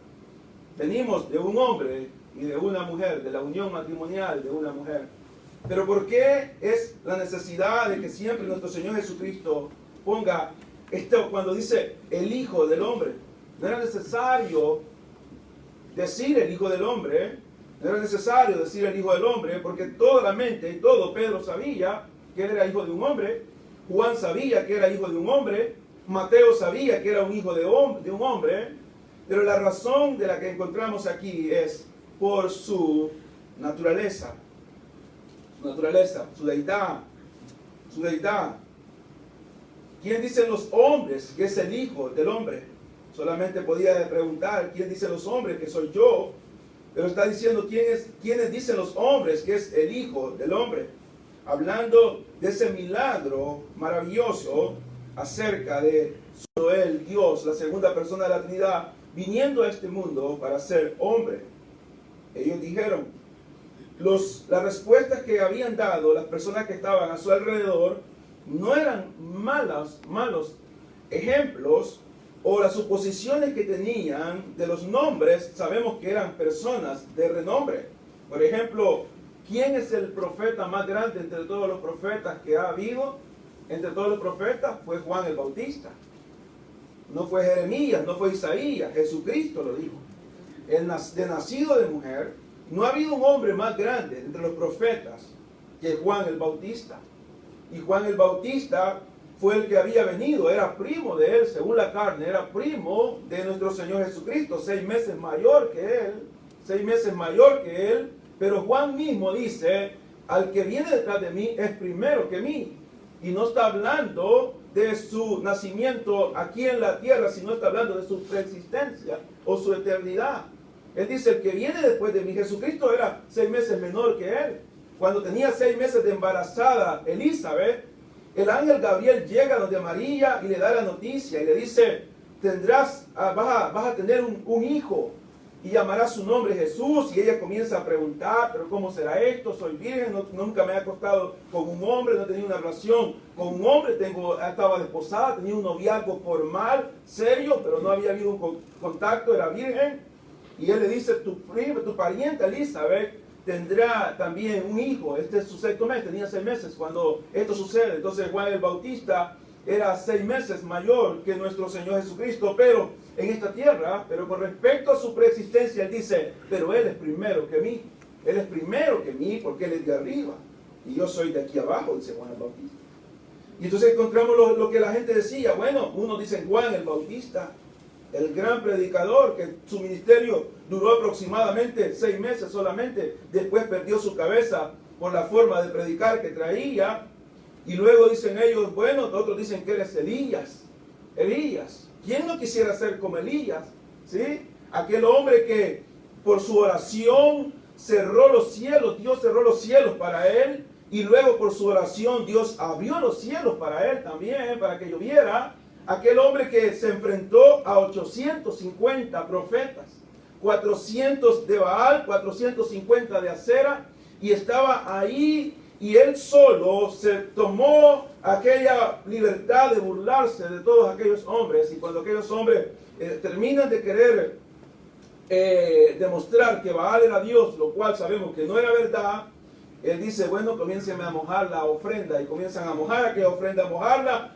venimos de un hombre y de una mujer, de la unión matrimonial de una mujer. Pero ¿por qué es la necesidad de que siempre nuestro Señor Jesucristo ponga esto cuando dice el Hijo del Hombre? No era necesario decir el Hijo del Hombre, no era necesario decir el Hijo del Hombre, porque toda la mente y todo Pedro sabía que era hijo de un hombre, Juan sabía que era hijo de un hombre, Mateo sabía que era un hijo de un hombre, pero la razón de la que encontramos aquí es por su naturaleza, su deidad. ¿Quién dicen los hombres que es el Hijo del Hombre? Solamente podía preguntar, ¿quién dicen los hombres que soy yo? Pero está diciendo, ¿quiénes dicen los hombres que es el Hijo del Hombre? Hablando de ese milagro maravilloso acerca de solo Él, Dios, la segunda persona de la Trinidad, viniendo a este mundo para ser hombre. Ellos dijeron, las respuestas que habían dado las personas que estaban a su alrededor no eran malos ejemplos, o las suposiciones que tenían de los nombres. Sabemos que eran personas de renombre. Por ejemplo, ¿quién es el profeta más grande entre todos los profetas que ha habido? Entre todos los profetas fue Juan el Bautista. No fue Jeremías, no fue Isaías, Jesucristo lo dijo. De nacido de mujer, no ha habido un hombre más grande entre los profetas que Juan el Bautista. Y Juan el Bautista fue el que había venido, era primo de él, según la carne, era primo de nuestro Señor Jesucristo, 6 meses mayor que él, pero Juan mismo dice, al que viene detrás de mí es primero que mí, y no está hablando de su nacimiento aquí en la tierra, sino está hablando de su preexistencia o su eternidad. Él dice, el que viene después de mí, Jesucristo era 6 meses menor que él. Cuando tenía 6 meses de embarazada Elizabeth, el ángel Gabriel llega donde María y le da la noticia y le dice, vas a tener un hijo y llamarás su nombre Jesús. Y ella comienza a preguntar, pero ¿cómo será esto? Soy virgen, nunca me he acostado con un hombre, no he tenido una relación con un hombre, estaba desposada, tenía un noviazgo formal, serio, pero no había habido un contacto, era virgen. Y él le dice, tu pariente Elizabeth tendrá también un hijo. Este es su 6º mes, tenía 6 meses cuando esto sucede. Entonces Juan el Bautista era 6 meses mayor que nuestro Señor Jesucristo, pero en esta tierra, pero con respecto a su preexistencia, él dice, pero él es primero que mí. Él es primero que mí porque él es de arriba y yo soy de aquí abajo, dice Juan el Bautista. Y entonces encontramos lo que la gente decía. Bueno, unos dicen Juan el Bautista, el gran predicador, que su ministerio duró aproximadamente 6 meses solamente, después perdió su cabeza por la forma de predicar que traía, y luego dicen ellos, bueno, otros dicen que eres Elías. ¿Quién no quisiera ser como Elías? ¿Sí? Aquel hombre que por su oración cerró los cielos, Dios cerró los cielos para él, y luego por su oración Dios abrió los cielos para él también, para que lloviera. Aquel hombre que se enfrentó a 850 profetas, 400 de Baal, 450 de Acera, y estaba ahí, y él solo se tomó aquella libertad de burlarse de todos aquellos hombres. Y cuando aquellos hombres terminan de querer demostrar que Baal era Dios, lo cual sabemos que no era verdad, él dice, bueno, comiencen a mojar la ofrenda, y comienzan a mojar aquella ofrenda, a mojarla,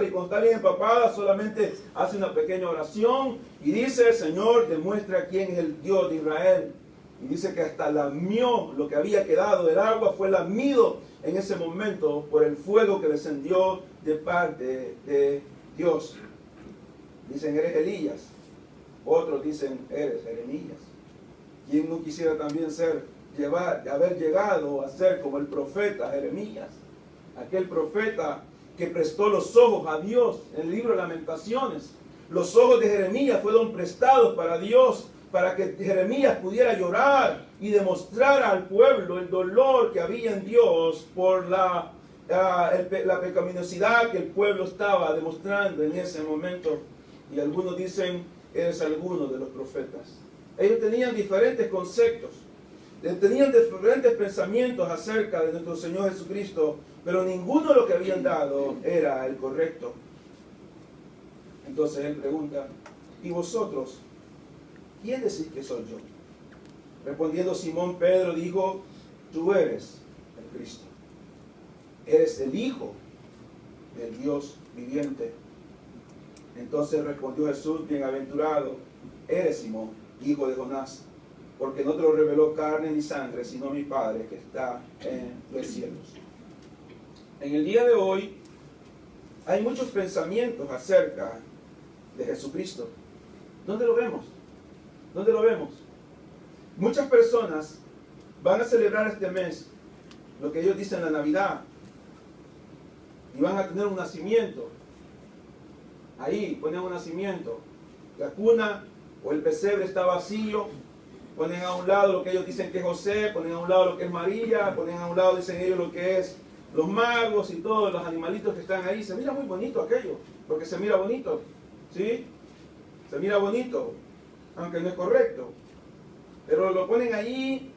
y cuando está bien empapada, solamente hace una pequeña oración, y dice, Señor, demuestra quién es el Dios de Israel. Y dice que hasta lamió lo que había quedado del agua, fue lamido en ese momento por el fuego que descendió de parte de Dios. Dicen, eres Elías. Otros dicen, eres Jeremías. ¿Quién no quisiera también haber llegado a ser como el profeta Jeremías? Aquel profeta que prestó los ojos a Dios en el libro de Lamentaciones. Los ojos de Jeremías fueron prestados para Dios, para que Jeremías pudiera llorar y demostrar al pueblo el dolor que había en Dios por la la pecaminosidad que el pueblo estaba demostrando en ese momento. Y algunos dicen, eres alguno de los profetas. Ellos tenían diferentes conceptos, tenían diferentes pensamientos acerca de nuestro Señor Jesucristo, pero ninguno de lo que habían dado era el correcto. Entonces él pregunta, ¿y vosotros? ¿Quién decís que soy yo? Respondiendo Simón Pedro dijo, tú eres el Cristo. Eres el Hijo del Dios viviente. Entonces respondió Jesús, bienaventurado eres Simón, hijo de Jonás, porque no te lo reveló carne ni sangre, sino mi Padre que está en los cielos. En el día de hoy hay muchos pensamientos acerca de Jesucristo. ¿Dónde lo vemos? ¿Dónde lo vemos? Muchas personas van a celebrar este mes lo que ellos dicen la Navidad y van a tener un nacimiento. Ahí ponen un nacimiento. La cuna o el pesebre está vacío. Ponen a un lado lo que ellos dicen que es José, ponen a un lado lo que es María, ponen a un lado, dicen ellos, lo que es los magos y todos los animalitos que están ahí. Se mira muy bonito aquello, porque se mira bonito, ¿sí? Se mira bonito, aunque no es correcto. Pero lo ponen ahí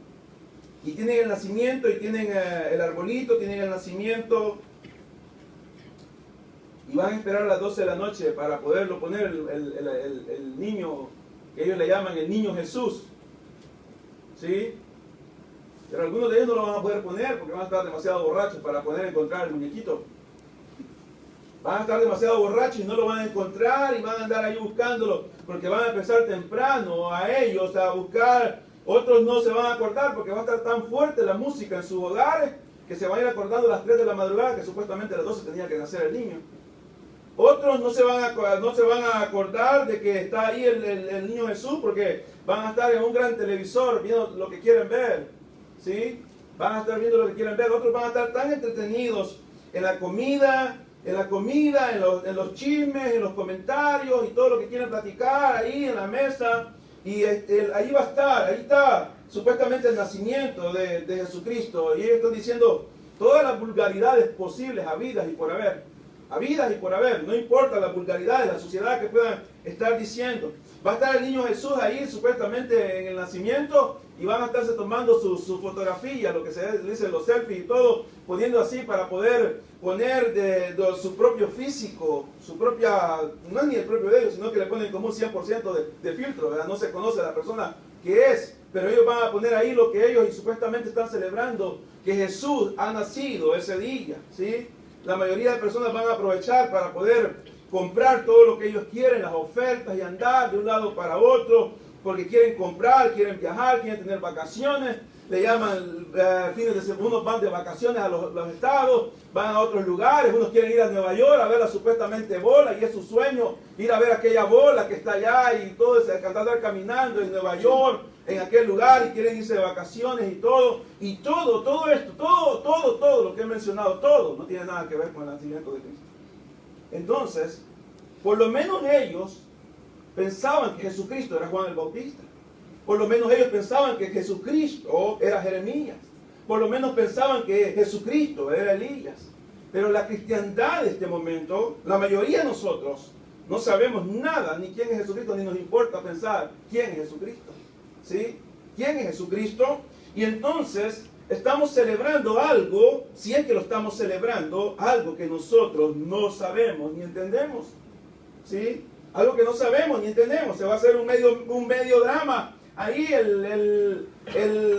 y tienen el nacimiento y tienen el arbolito, tienen el nacimiento. Y van a esperar a las 12 de la noche para poderlo poner el niño, que ellos le llaman el niño Jesús. ¿Sí? Pero algunos de ellos no lo van a poder poner porque van a estar demasiado borrachos para poder encontrar el muñequito. Van a estar demasiado borrachos y no lo van a encontrar y van a andar ahí buscándolo porque van a empezar temprano a ellos a buscar. Otros no se van a acordar porque va a estar tan fuerte la música en sus hogares que se van a ir acordando a las 3 de la madrugada que supuestamente a las 12 tenía que nacer el niño. Otros no se van a acordar de que está ahí el niño Jesús porque van a estar en un gran televisor viendo lo que quieren ver, ¿sí? Van a estar viendo lo que quieren ver. Otros van a estar tan entretenidos en la comida, en los chismes, en los comentarios y todo lo que quieren platicar ahí en la mesa. Y ahí va a estar, ahí está supuestamente el nacimiento de Jesucristo. Y ellos están diciendo todas las vulgaridades posibles, habidas y por haber. Habidas y por haber, no importa la vulgaridad de la sociedad que puedan estar diciendo. Va a estar el niño Jesús ahí supuestamente en el nacimiento y van a estarse tomando su fotografía, lo que se dice los selfies y todo, poniendo así para poder poner de su propio físico, su propia, no es ni el propio de ellos, sino que le ponen como un 100% de filtro, ¿verdad? No se conoce a la persona que es, pero ellos van a poner ahí lo que ellos y supuestamente están celebrando, que Jesús ha nacido ese día, ¿sí? La mayoría de personas van a aprovechar para poder comprar todo lo que ellos quieren, las ofertas y andar de un lado para otro, porque quieren comprar, quieren viajar, quieren tener vacaciones, le llaman fines de semana, unos van de vacaciones a los estados, van a otros lugares, unos quieren ir a Nueva York a ver la supuestamente bola y es su sueño ir a ver aquella bola que está allá y todo, andar caminando en Nueva York, en aquel lugar y quieren irse de vacaciones y todo esto, todo lo que he mencionado, todo no tiene nada que ver con el nacimiento de Cristo. Entonces, por lo menos ellos pensaban que Jesucristo era Juan el Bautista. Por lo menos ellos pensaban que Jesucristo era Jeremías. Por lo menos pensaban que Jesucristo era Elías. Pero la cristiandad de este momento, la mayoría de nosotros no sabemos nada, ni quién es Jesucristo, ni nos importa pensar quién es Jesucristo. ¿Sí? ¿Quién es Jesucristo? Y entonces estamos celebrando algo, si es que lo estamos celebrando, algo que nosotros no sabemos ni entendemos. ¿Sí? Algo que no sabemos ni entendemos. Se va a hacer un medio drama. Ahí el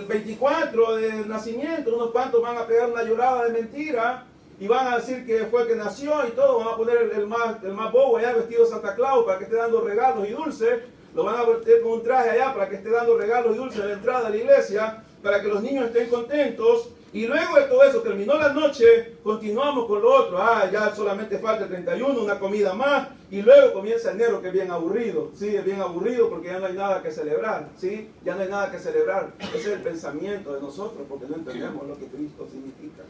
24 de nacimiento, unos cuantos van a pegar una llorada de mentira y van a decir que fue que nació y todo. Van a poner el más bobo allá vestido de Santa Claus para que esté dando regalos y dulces. Lo van a meter con un traje allá para que esté dando regalos y dulces a la entrada de la iglesia, para que los niños estén contentos. Y luego de todo eso, terminó la noche, continuamos con lo otro. Ya solamente falta el 31, una comida más. Y luego comienza enero, que es bien aburrido. Sí, es bien aburrido porque ya no hay nada que celebrar. Sí, ya no hay nada que celebrar. Ese es el pensamiento de nosotros, porque no entendemos lo que Cristo significa.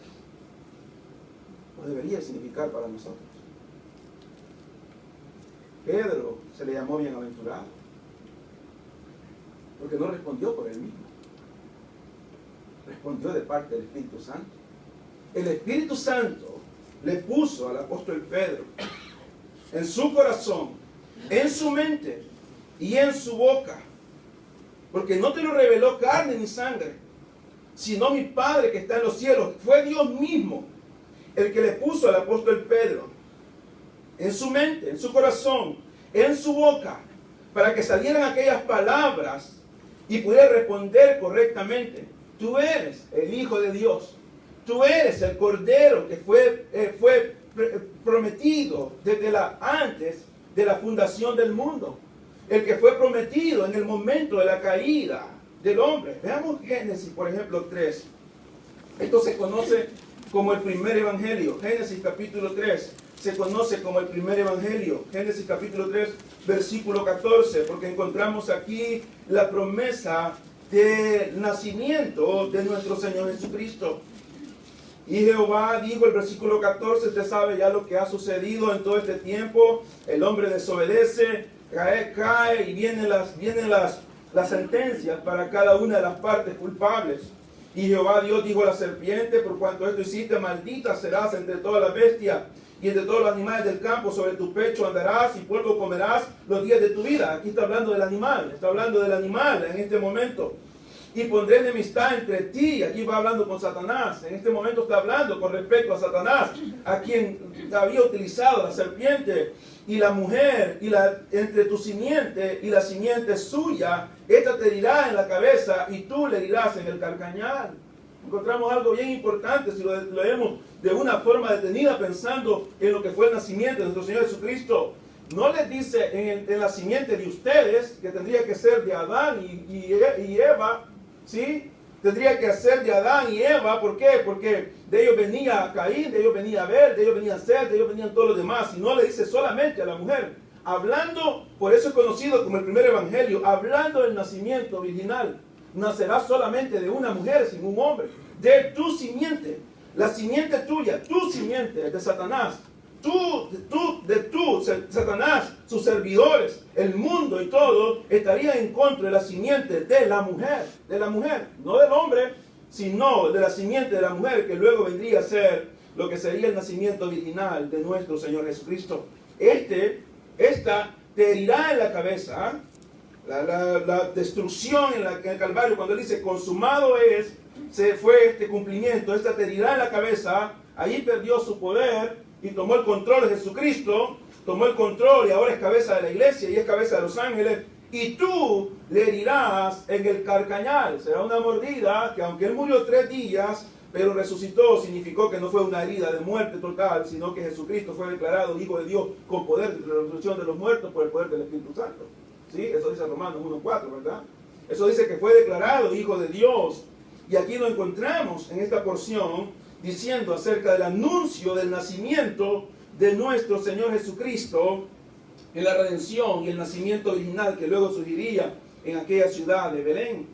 O debería significar para nosotros. Pedro se le llamó bienaventurado, porque no respondió por él mismo. Respondió de parte del Espíritu Santo. el Espíritu Santo le puso al apóstol Pedro en su corazón, en su mente y en su boca. Porque no te lo reveló carne ni sangre, sino mi Padre que está en los cielos. Fue Dios mismo el que le puso al apóstol Pedro en su mente, en su corazón, en su boca, para que salieran aquellas palabras y pudiera responder correctamente. Tú eres el Hijo de Dios. Tú eres el Cordero que fue prometido desde antes de la fundación del mundo. El que fue prometido en el momento de la caída del hombre. Veamos Génesis, por ejemplo, 3. Esto se conoce como el primer evangelio. Génesis capítulo 3 se conoce como el primer evangelio. Génesis capítulo 3, versículo 14, porque encontramos aquí la promesa del nacimiento de nuestro Señor Jesucristo. Y Jehová dijo, el versículo 14, usted sabe ya lo que ha sucedido en todo este tiempo. El hombre desobedece, cae y vienen las sentencias para cada una de las partes culpables. Y Jehová Dios dijo a la serpiente, por cuanto esto hiciste, maldita serás entre todas las bestias y entre todos los animales del campo. Sobre tu pecho andarás y polvo comerás los días de tu vida. Aquí está hablando del animal, en este momento. Y pondré enemistad entre ti. Aquí va hablando con Satanás. En este momento está hablando con respecto a Satanás, a quien había utilizado la serpiente y la mujer, entre tu simiente y la simiente suya. Esta te herirá en la cabeza y tú le herirás en el calcañar. Encontramos algo bien importante si lo leemos de una forma detenida, pensando en lo que fue el nacimiento de nuestro Señor Jesucristo. No les dice en la simiente de ustedes, que tendría que ser de Adán y Eva, ¿sí? Tendría que ser de Adán y Eva. ¿Por qué? Porque de ellos venía Caín, de ellos venía Abel, de ellos venía Seth, de ellos venían todos los demás. Y no le dice solamente a la mujer. Hablando, por eso es conocido como el primer evangelio, hablando del nacimiento virginal. Nacerá solamente de una mujer, sin un hombre. De tu simiente, la simiente tuya, tu simiente de Satanás. Satanás, sus servidores, el mundo y todo, estaría en contra de la simiente de la mujer, no del hombre, sino de la simiente de la mujer, que luego vendría a ser lo que sería el nacimiento virginal de nuestro Señor Jesucristo. Esta te herirá en la cabeza, la destrucción en el Calvario, cuando él dice consumado es, se fue este cumplimiento, esta te herirá en la cabeza, allí perdió su poder y tomó el control de Jesucristo, tomó el control y ahora es cabeza de la iglesia y es cabeza de los ángeles, y tú le herirás en el calcañar. Será una mordida que aunque él murió 3 días, pero resucitó, significó que no fue una herida de muerte total, sino que Jesucristo fue declarado Hijo de Dios con poder de la resurrección de los muertos por el poder del Espíritu Santo. ¿Sí? Eso dice Romanos 1:4, ¿verdad? Eso dice que fue declarado Hijo de Dios. Y aquí lo encontramos en esta porción diciendo acerca del anuncio del nacimiento de nuestro Señor Jesucristo, en la redención y el nacimiento original que luego surgiría en aquella ciudad de Belén.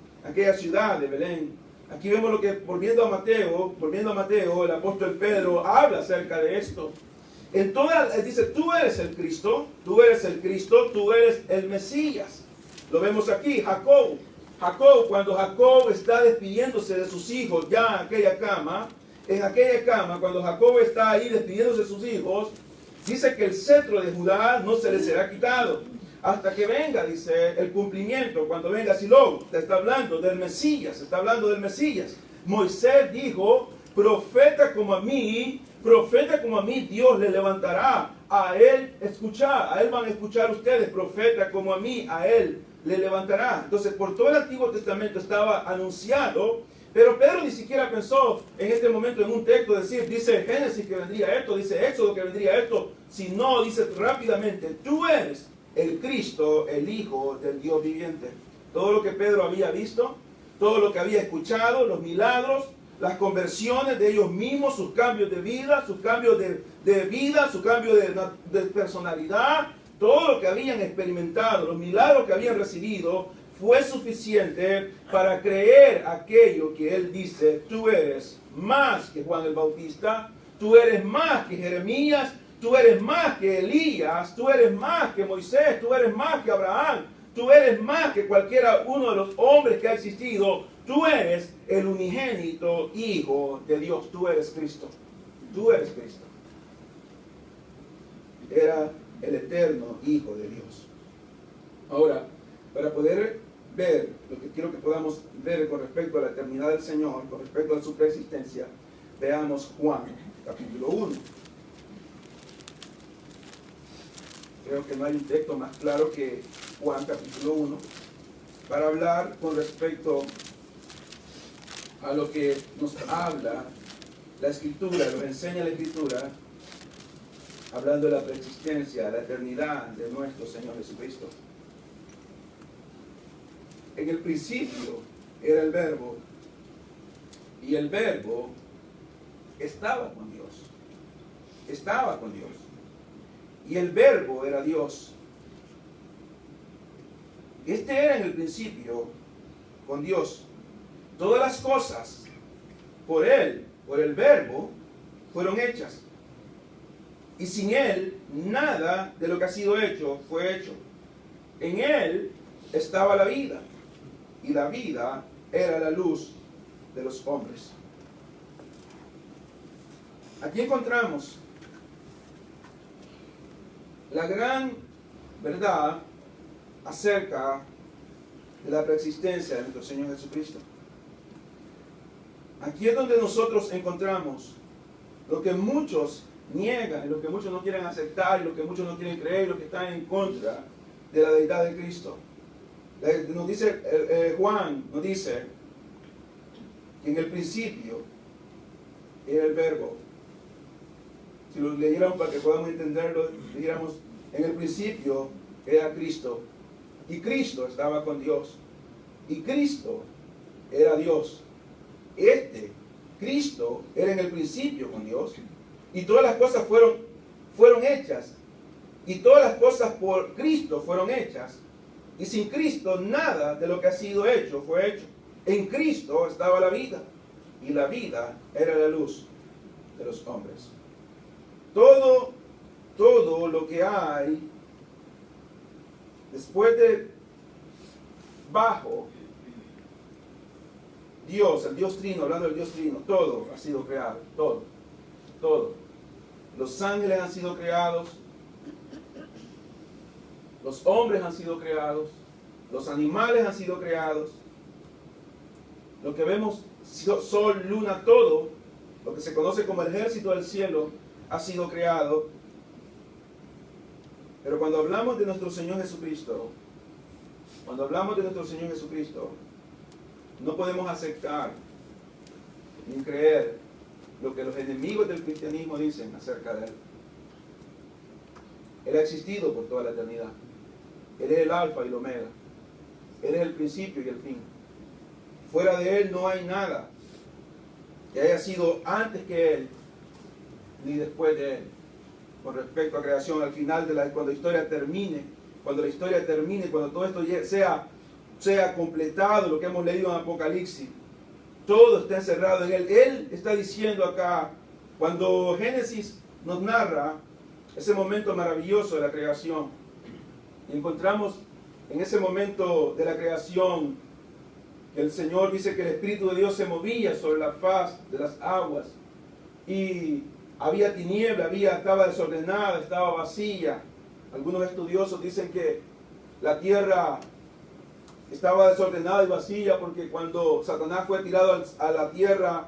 Aquí vemos lo que, volviendo a Mateo, el apóstol Pedro habla acerca de esto. Dice, tú eres el Cristo, tú eres el Mesías. Lo vemos aquí, Jacob, cuando Jacob está despidiéndose de sus hijos ya en aquella cama, cuando Jacob está ahí despidiéndose de sus hijos, dice que el cetro de Judá no se le será quitado hasta que venga, dice, el cumplimiento, cuando venga Silo. Está hablando del Mesías, Moisés dijo, profeta como a mí Dios le levantará, a él van a escuchar ustedes, profeta como a mí, a él le levantará. Entonces, por todo el Antiguo Testamento estaba anunciado, pero Pedro ni siquiera pensó en este momento en un texto dice Génesis que vendría esto, dice Éxodo que vendría esto, sino dice rápidamente, tú eres el Cristo, el Hijo del Dios viviente. Todo lo que Pedro había visto, todo lo que había escuchado, los milagros, las conversiones de ellos mismos, sus cambios de vida, sus cambios su cambio de personalidad, todo lo que habían experimentado, los milagros que habían recibido, fue suficiente para creer aquello que él dice, tú eres más que Juan el Bautista, tú eres más que Jeremías, tú eres más que Elías, tú eres más que Moisés, tú eres más que Abraham, tú eres más que cualquiera uno de los hombres que ha existido, Tú eres el unigénito Hijo de Dios. Tú eres Cristo. Tú eres Cristo. Era el eterno Hijo de Dios. Ahora, para poder ver lo que quiero que podamos ver con respecto a la eternidad del Señor, con respecto a su preexistencia, veamos Juan, capítulo 1. Creo que no hay un texto más claro que Juan, capítulo 1, para hablar con respecto a lo que nos habla la Escritura, lo que enseña la Escritura, hablando de la preexistencia, la eternidad de nuestro Señor Jesucristo. En el principio era el Verbo, y el Verbo estaba con Dios. Estaba con Dios. Y el Verbo era Dios. Este era en el principio con Dios. Todas las cosas por Él, por el Verbo, fueron hechas. Y sin Él, nada de lo que ha sido hecho fue hecho. En Él estaba la vida. Y la vida era la luz de los hombres. Aquí encontramos la gran verdad acerca de la preexistencia de nuestro Señor Jesucristo. Aquí es donde nosotros encontramos lo que muchos niegan, y lo que muchos no quieren aceptar, y lo que muchos no quieren creer, y lo que están en contra de la deidad de Cristo. Nos dice, Juan nos dice que en el principio era el Verbo. Si lo leyéramos para que podamos entenderlo, dijéramos, en el principio era Cristo, y Cristo estaba con Dios, y Cristo era Dios. Cristo era en el principio con Dios, y todas las cosas fueron hechas, y todas las cosas por Cristo fueron hechas, y sin Cristo nada de lo que ha sido hecho fue hecho. En Cristo estaba la vida, y la vida era la luz de los hombres. Todo lo que hay después de bajo Dios, el Dios Trino, hablando del Dios Trino, todo ha sido creado, todo. Los ángeles han sido creados, los hombres han sido creados, los animales han sido creados, lo que vemos, sol, luna, todo, lo que se conoce como el ejército del cielo, ha sido creado. Pero cuando hablamos de nuestro Señor Jesucristo, no podemos aceptar ni creer lo que los enemigos del cristianismo dicen acerca de Él. Él ha existido por toda la eternidad. Él es el alfa y el omega. Él es el principio y el fin. Fuera de Él no hay nada que haya sido antes que Él ni después de Él. Con respecto a creación, al final cuando la historia termine, cuando todo esto sea completado, lo que hemos leído en Apocalipsis, todo está encerrado en Él. Él está diciendo acá, cuando Génesis nos narra ese momento maravilloso de la creación, encontramos en ese momento de la creación que el Señor dice que el Espíritu de Dios se movía sobre la faz de las aguas, y había tiniebla, estaba desordenada, estaba vacía. Algunos estudiosos dicen que la tierra estaba desordenada y vacía porque cuando Satanás fue tirado a la tierra,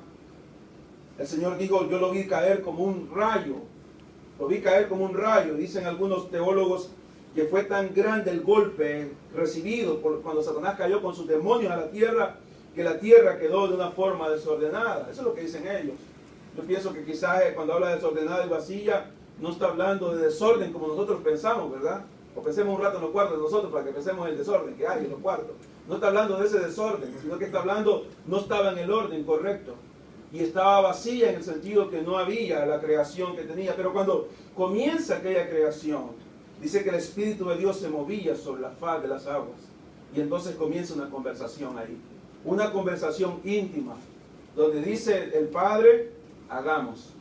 el Señor dijo, yo lo vi caer como un rayo. Lo vi caer como un rayo. Dicen algunos teólogos que fue tan grande el golpe recibido cuando Satanás cayó con sus demonios a la tierra, que la tierra quedó de una forma desordenada. Eso es lo que dicen ellos. Yo pienso que quizás cuando habla de desordenada y vacía, no está hablando de desorden como nosotros pensamos, ¿verdad? O pensemos un rato en los cuartos de nosotros para que pensemos en el desorden que hay en los cuartos. No está hablando de ese desorden, sino que está hablando, no estaba en el orden correcto. Y estaba vacía en el sentido que no había la creación que tenía. Pero cuando comienza aquella creación, dice que el Espíritu de Dios se movía sobre la faz de las aguas. Y entonces comienza una conversación ahí. Una conversación íntima, donde dice el Padre, hagamos.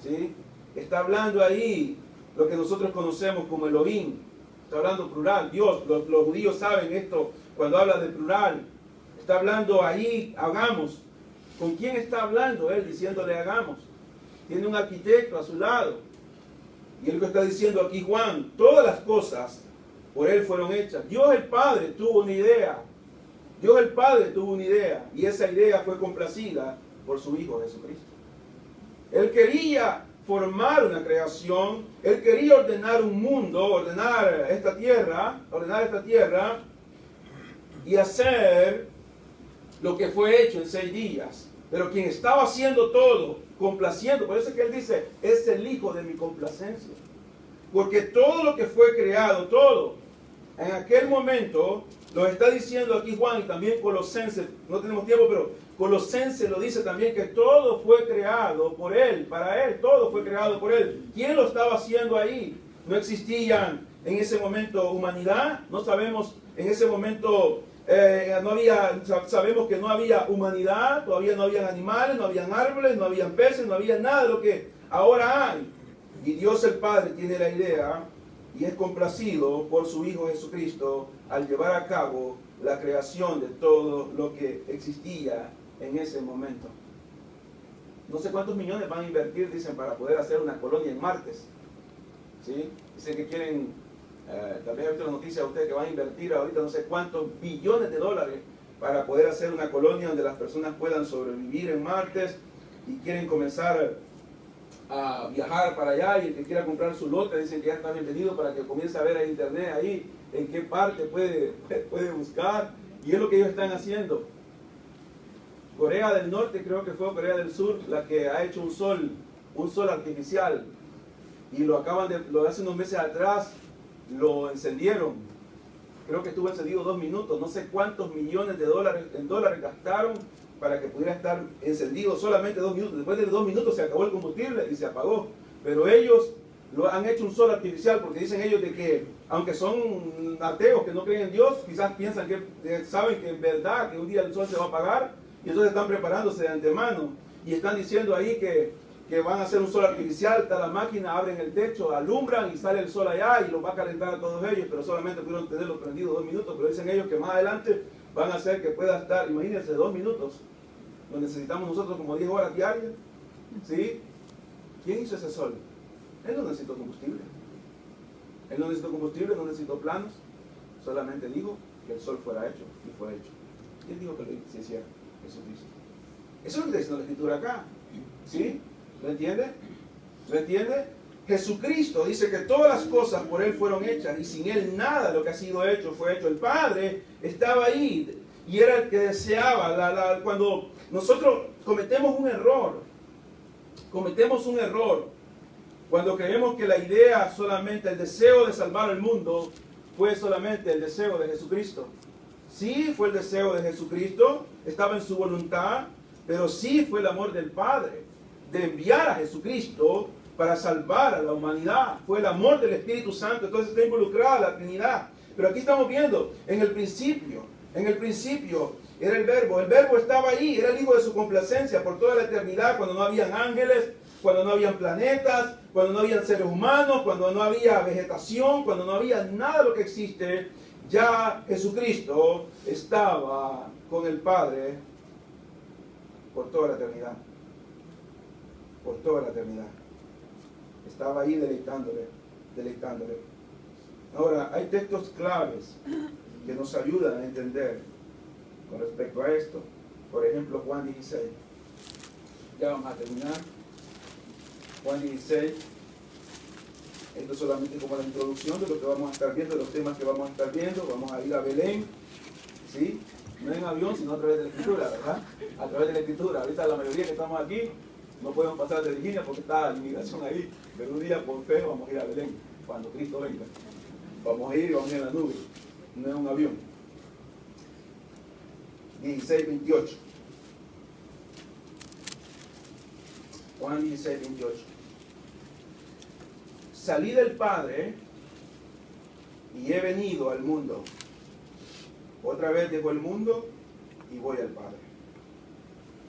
¿Sí? Está hablando ahí lo que nosotros conocemos como Elohim. Está hablando plural, Dios. Los judíos saben esto cuando habla de plural. Está hablando ahí, hagamos. ¿Con quién está hablando él diciéndole hagamos? Tiene un arquitecto a su lado. Y él lo está diciendo aquí Juan, todas las cosas por él fueron hechas. Dios el Padre tuvo una idea. Dios el Padre tuvo una idea. Y esa idea fue complacida por su Hijo Jesucristo. Él quería formar una creación. Él quería ordenar un mundo, ordenar esta tierra y hacer lo que fue hecho en 6 días. Pero quien estaba haciendo todo, complaciendo, por eso es que él dice, es el Hijo de mi complacencia. Porque todo lo que fue creado, todo, en aquel momento, lo está diciendo aquí Juan y también Colosenses, no tenemos tiempo, pero Colosenses lo dice también que todo fue creado por él, para él, todo fue creado por él. ¿Quién lo estaba haciendo ahí? No existían en ese momento humanidad, no sabemos en ese momento... sabemos que no había humanidad, todavía no habían animales, no habían árboles, no habían peces, no había nada de lo que ahora hay. Y Dios el Padre tiene la idea y es complacido por su Hijo Jesucristo al llevar a cabo la creación de todo lo que existía en ese momento. No sé cuántos millones van a invertir, dicen, para poder hacer una colonia en Marte. ¿Sí? Dicen que quieren... tal vez ha visto la noticia de ustedes que van a invertir ahorita no sé cuántos billones de dólares para poder hacer una colonia donde las personas puedan sobrevivir en Marte y quieren comenzar a viajar para allá y el que quiera comprar su lote dicen que ya está bienvenido para que comience a ver en internet ahí en qué parte puede buscar y es lo que ellos están haciendo. Corea del Norte creo que fue Corea del Sur la que ha hecho un sol artificial y lo hace unos meses atrás lo encendieron, creo que estuvo encendido 2 minutos, no sé cuántos millones de dólares gastaron para que pudiera estar encendido solamente 2 minutos, después de 2 minutos se acabó el combustible y se apagó, pero ellos lo han hecho un sol artificial porque dicen ellos de que, aunque son ateos que no creen en Dios, quizás piensan que saben que en verdad que un día el sol se va a apagar y entonces están preparándose de antemano y están diciendo ahí que van a hacer un sol artificial, está la máquina, abren el techo, alumbran y sale el sol allá y los va a calentar a todos ellos, pero solamente pudieron tenerlo prendido 2 minutos, pero dicen ellos que más adelante van a hacer que pueda estar, imagínense, 2 minutos, lo necesitamos nosotros como 10 horas diarias, ¿sí? ¿Quién hizo ese sol? Él no necesitó combustible, no necesitó planos, solamente dijo que el sol fuera hecho y fue hecho. Y él dijo que lo hiciera Jesucristo. Eso es lo que está diciendo la Escritura acá, ¿sí? ¿Lo entiende? ¿Lo entiende? Jesucristo dice que todas las cosas por Él fueron hechas y sin Él nada de lo que ha sido hecho fue hecho. El Padre estaba ahí y era el que deseaba. Cuando nosotros cometemos un error cuando creemos que la idea solamente, el deseo de salvar al mundo fue solamente el deseo de Jesucristo. Sí fue el deseo de Jesucristo, estaba en su voluntad, pero sí fue el amor del Padre de enviar a Jesucristo para salvar a la humanidad. Fue el amor del Espíritu Santo, entonces está involucrada la Trinidad. Pero aquí estamos viendo, en el principio era el Verbo estaba ahí, era el Hijo de su complacencia por toda la eternidad, cuando no habían ángeles, cuando no habían planetas, cuando no habían seres humanos, cuando no había vegetación, cuando no había nada de lo que existe, ya Jesucristo estaba con el Padre por toda la eternidad. Por toda la eternidad. Estaba ahí deleitándole. Ahora, hay textos claves que nos ayudan a entender con respecto a esto. Por ejemplo, Juan 16. Ya vamos a terminar. Juan 16. Esto es solamente como la introducción de lo que vamos a estar viendo, de los temas que vamos a estar viendo. Vamos a ir a Belén, ¿sí? No en avión, sino a través de la Escritura, ¿verdad? A través de la Escritura. Ahorita la mayoría que estamos aquí no podemos pasar de Virginia porque está la inmigración ahí. Pero un día por fe vamos a ir a Belén, cuando Cristo venga. Vamos a ir en la nube, no en un avión. 16:28. Juan 16:28. Salí del Padre y he venido al mundo. Otra vez dejo el mundo y voy al Padre.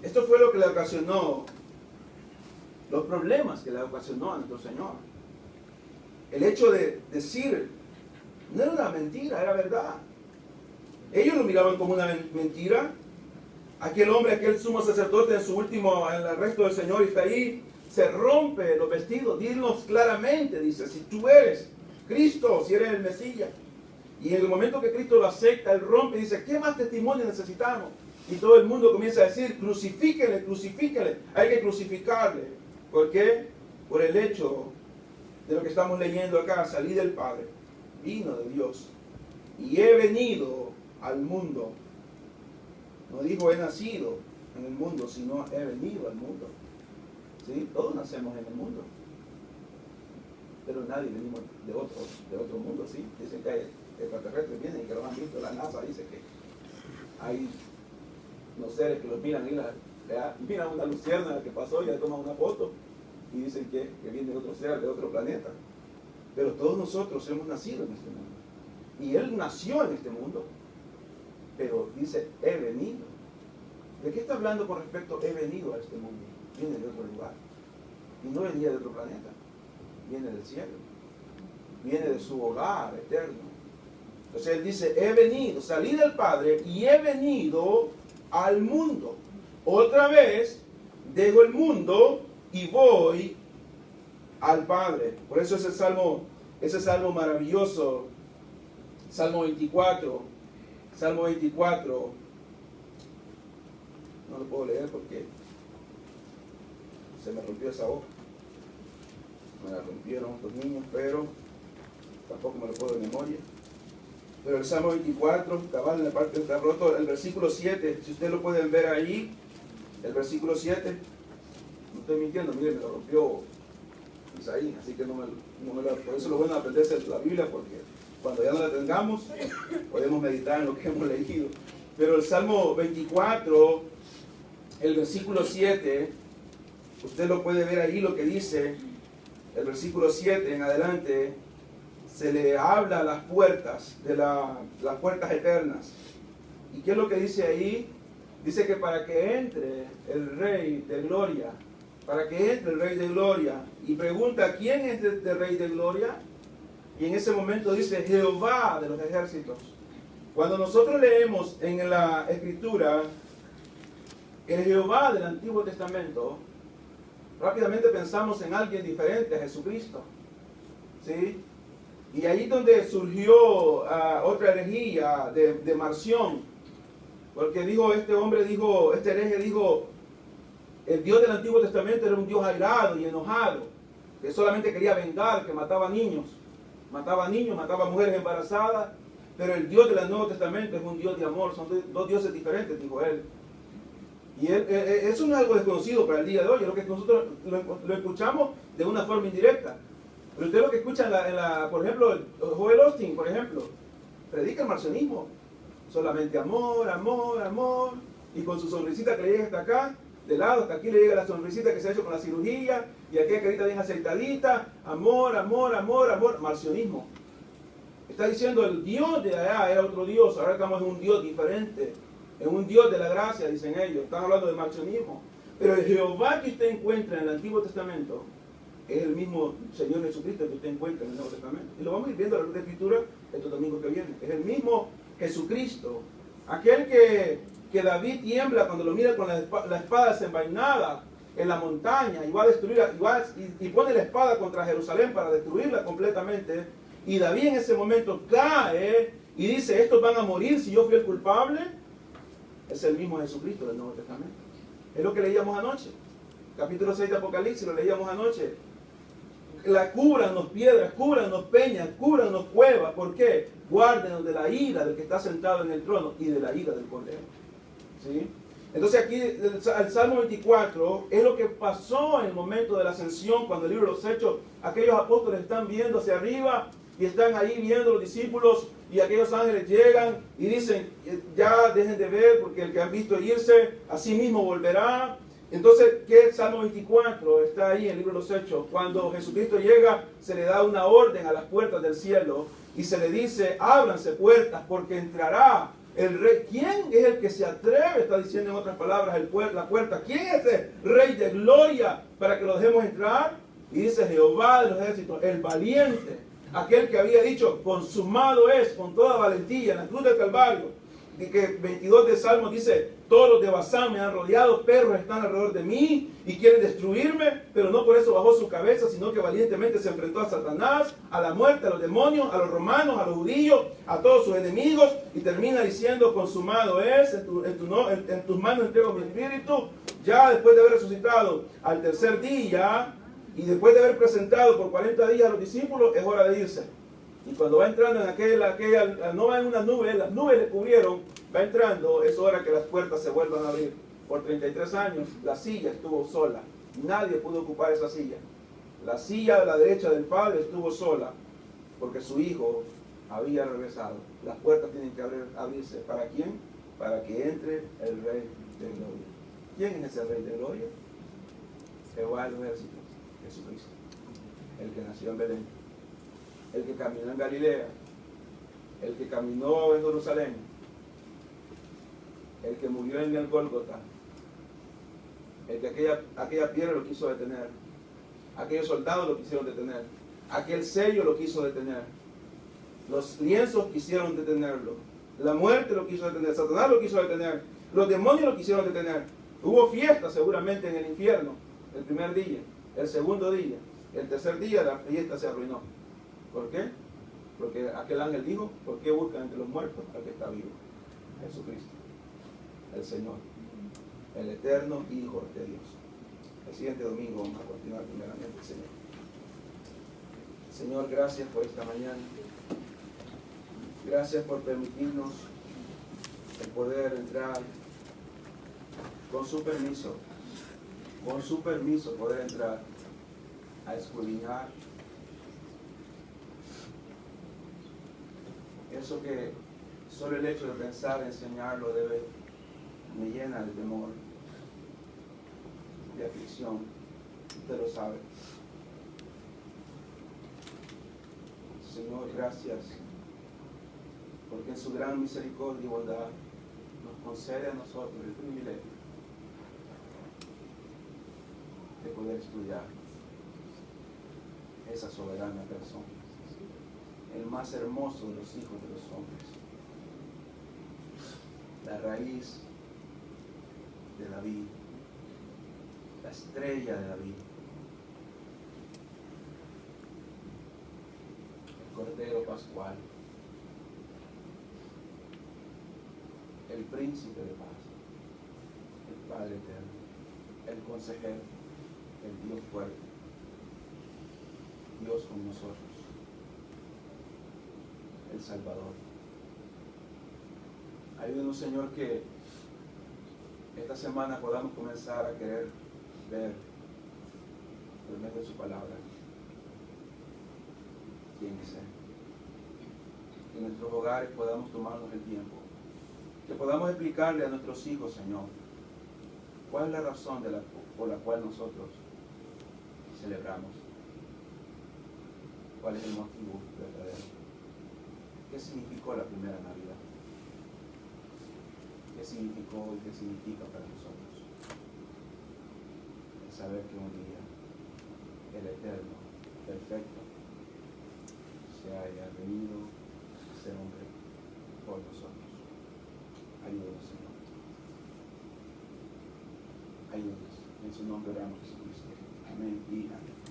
Esto fue lo que le ocasionó, los problemas que le ocasionó a nuestro Señor. El hecho de decir, no era una mentira, era verdad. Ellos lo miraban como una mentira, aquel hombre, aquel sumo sacerdote en su último, en el resto del Señor, y está ahí, se rompe los vestidos. Dinos claramente, dice, si tú eres Cristo, si eres el Mesías. Y en el momento que Cristo lo acepta, él rompe y dice, ¿qué más testimonio necesitamos? Y todo el mundo comienza a decir, crucifíquele, crucifíquele, hay que crucificarle. ¿Por qué? Por el hecho de lo que estamos leyendo acá, salí del Padre, vino de Dios, y he venido al mundo. No dijo he nacido en el mundo, sino he venido al mundo. ¿Sí? Todos nacemos en el mundo, pero nadie venimos de otro mundo, ¿sí? Dicen que hay extraterrestres, vienen y que los han visto. La NASA dice que hay unos seres que los miran y miran una luciérnaga que pasó y le toman una foto y dicen que viene otro ser de otro planeta. Pero todos nosotros hemos nacido en este mundo. Y él nació en este mundo, pero dice, he venido. ¿De qué está hablando con respecto a he venido a este mundo? Viene de otro lugar. Y no venía de otro planeta. Viene del cielo. Viene de su hogar eterno. Entonces él dice, he venido, salí del Padre y he venido al mundo. Otra vez, dejo el mundo y voy al Padre. Por eso ese salmo maravilloso, Salmo 24, no lo puedo leer porque se me rompió esa hoja. Me la rompieron estos niños, pero tampoco me lo puedo de memoria. Pero el Salmo 24, cabal en la parte está roto, el versículo 7, si ustedes lo pueden ver ahí, el versículo 7, no estoy mintiendo, miren, me lo rompió Isaías, así que por eso lo bueno de aprenderse la Biblia, porque cuando ya no la tengamos, podemos meditar en lo que hemos leído. Pero el Salmo 24, el versículo 7, usted lo puede ver ahí lo que dice, el versículo 7 en adelante, se le habla a las puertas, las puertas eternas. ¿Y qué es lo que dice ahí? Dice que para que entre el Rey de Gloria, y pregunta, ¿quién es este Rey de Gloria? Y en ese momento dice, Jehová de los ejércitos. Cuando nosotros leemos en la Escritura, el Jehová del Antiguo Testamento, rápidamente pensamos en alguien diferente a Jesucristo. ¿Sí? Y ahí donde surgió otra herejía de Marción, porque este hereje dijo, el Dios del Antiguo Testamento era un Dios airado y enojado, que solamente quería vengar, que mataba niños, mataba mujeres embarazadas, pero el Dios del Nuevo Testamento es un Dios de amor, son dos dioses diferentes, dijo él. Y eso no es algo desconocido para el día de hoy, es lo que nosotros lo escuchamos de una forma indirecta. Pero usted lo que escucha por ejemplo, Joel Osteen, por ejemplo, predica el marcionismo. Solamente amor, amor, amor. Y con su sonrisita que le llega hasta acá, de lado, hasta aquí le llega la sonrisita que se ha hecho con la cirugía, y aquella carita bien aceitadita, amor, amor, amor, amor, marcionismo. Está diciendo el Dios de allá era otro Dios, ahora estamos en un Dios diferente, en un Dios de la gracia, dicen ellos. Están hablando de marcionismo. Pero el Jehová que usted encuentra en el Antiguo Testamento es el mismo Señor Jesucristo que usted encuentra en el Nuevo Testamento. Y lo vamos a ir viendo a la luz de Escritura estos domingos que vienen. Es el mismo Jesucristo. Aquel que David tiembla cuando lo mira con la espada desenvainada en la montaña y va a destruir, y pone la espada contra Jerusalén para destruirla completamente. Y David en ese momento cae y dice, estos van a morir si yo fui el culpable. Es el mismo Jesucristo del Nuevo Testamento. Es lo que leíamos anoche. Capítulo 6 de Apocalipsis, lo leíamos anoche. Cúbranos piedras, cúbranos peñas, cúbranos cuevas. ¿Por qué? Guárdenos de la ira del que está sentado en el trono y de la ira del Cordero. ¿Sí? Entonces aquí el Salmo 24 es lo que pasó en el momento de la ascensión, cuando el libro de los Hechos, aquellos apóstoles están viendo hacia arriba y están ahí viendo los discípulos y aquellos ángeles llegan y dicen, ya dejen de ver porque el que han visto irse, así mismo volverá. Entonces, ¿qué Salmo 24 está ahí en el libro de los Hechos? Cuando Jesucristo llega, se le da una orden a las puertas del cielo y se le dice, ábranse puertas porque entrará el rey. ¿Quién es el que se atreve? Está diciendo en otras palabras la puerta. ¿Quién es el rey de gloria para que lo dejemos entrar? Y dice Jehová de los ejércitos, el valiente, aquel que había dicho, consumado es, con toda valentía, en la cruz del Calvario. 22 de Salmos dice, todos los de Basán me han rodeado, perros están alrededor de mí y quieren destruirme, pero no por eso bajó su cabeza, sino que valientemente se enfrentó a Satanás, a la muerte, a los demonios, a los romanos, a los judíos, a todos sus enemigos, y termina diciendo, consumado es, en tus manos entrego mi espíritu. Ya después de haber resucitado al tercer día y después de haber presentado por 40 días a los discípulos, es hora de irse. Y cuando va entrando en aquella, no va en una nube, las nubes le cubrieron, va entrando, es hora que las puertas se vuelvan a abrir. Por 33 años la silla estuvo sola, nadie pudo ocupar esa silla. La silla de la derecha del Padre estuvo sola, porque su Hijo había regresado. Las puertas tienen que abrirse. ¿Para quién? Para que entre el Rey de Gloria. ¿Quién es ese Rey de Gloria? Jehová de los ejércitos, Jesucristo, el que nació en Belén, el que caminó en Galilea, el que caminó en Jerusalén, el que murió en el Gólgota, el que aquella piedra lo quiso detener, aquellos soldados lo quisieron detener, aquel sello lo quiso detener, los lienzos quisieron detenerlo, la muerte lo quiso detener, Satanás lo quiso detener, los demonios lo quisieron detener. Hubo fiesta seguramente en el infierno el primer día, el segundo día, el tercer día la fiesta se arruinó. ¿Por qué? Porque aquel ángel dijo, ¿por qué buscan entre los muertos al que está vivo? Jesucristo, el Señor, el eterno Hijo de Dios. El siguiente domingo vamos a continuar primeramente, Señor. Señor, gracias por esta mañana. Gracias por permitirnos el poder entrar con su permiso poder entrar a escudriñar eso que solo el hecho de pensar, enseñarlo, me llena de temor, de aflicción. Usted lo sabe. Señor, gracias, porque en su gran misericordia y bondad nos concede a nosotros el privilegio de poder estudiar esa soberana persona, el más hermoso de los hijos de los hombres, la raíz de David, la estrella de David, el Cordero Pascual, el Príncipe de paz, el Padre eterno, el Consejero, el Dios fuerte, Dios con nosotros, el Salvador. Ayúdenos, Señor, que esta semana podamos comenzar a querer ver por medio de su palabra quién es Él. Que en nuestros hogares podamos tomarnos el tiempo, que podamos explicarle a nuestros hijos, Señor, cuál es la razón por la cual nosotros celebramos, cuál es el motivo verdadero, qué significó la primera Navidad, qué significó y qué significa para nosotros el saber que un día el Eterno, perfecto, se haya venido a ser hombre por nosotros. Ayúdanos, Señor. Ayúdanos. En su nombre oramos, Jesucristo. Amén y amén.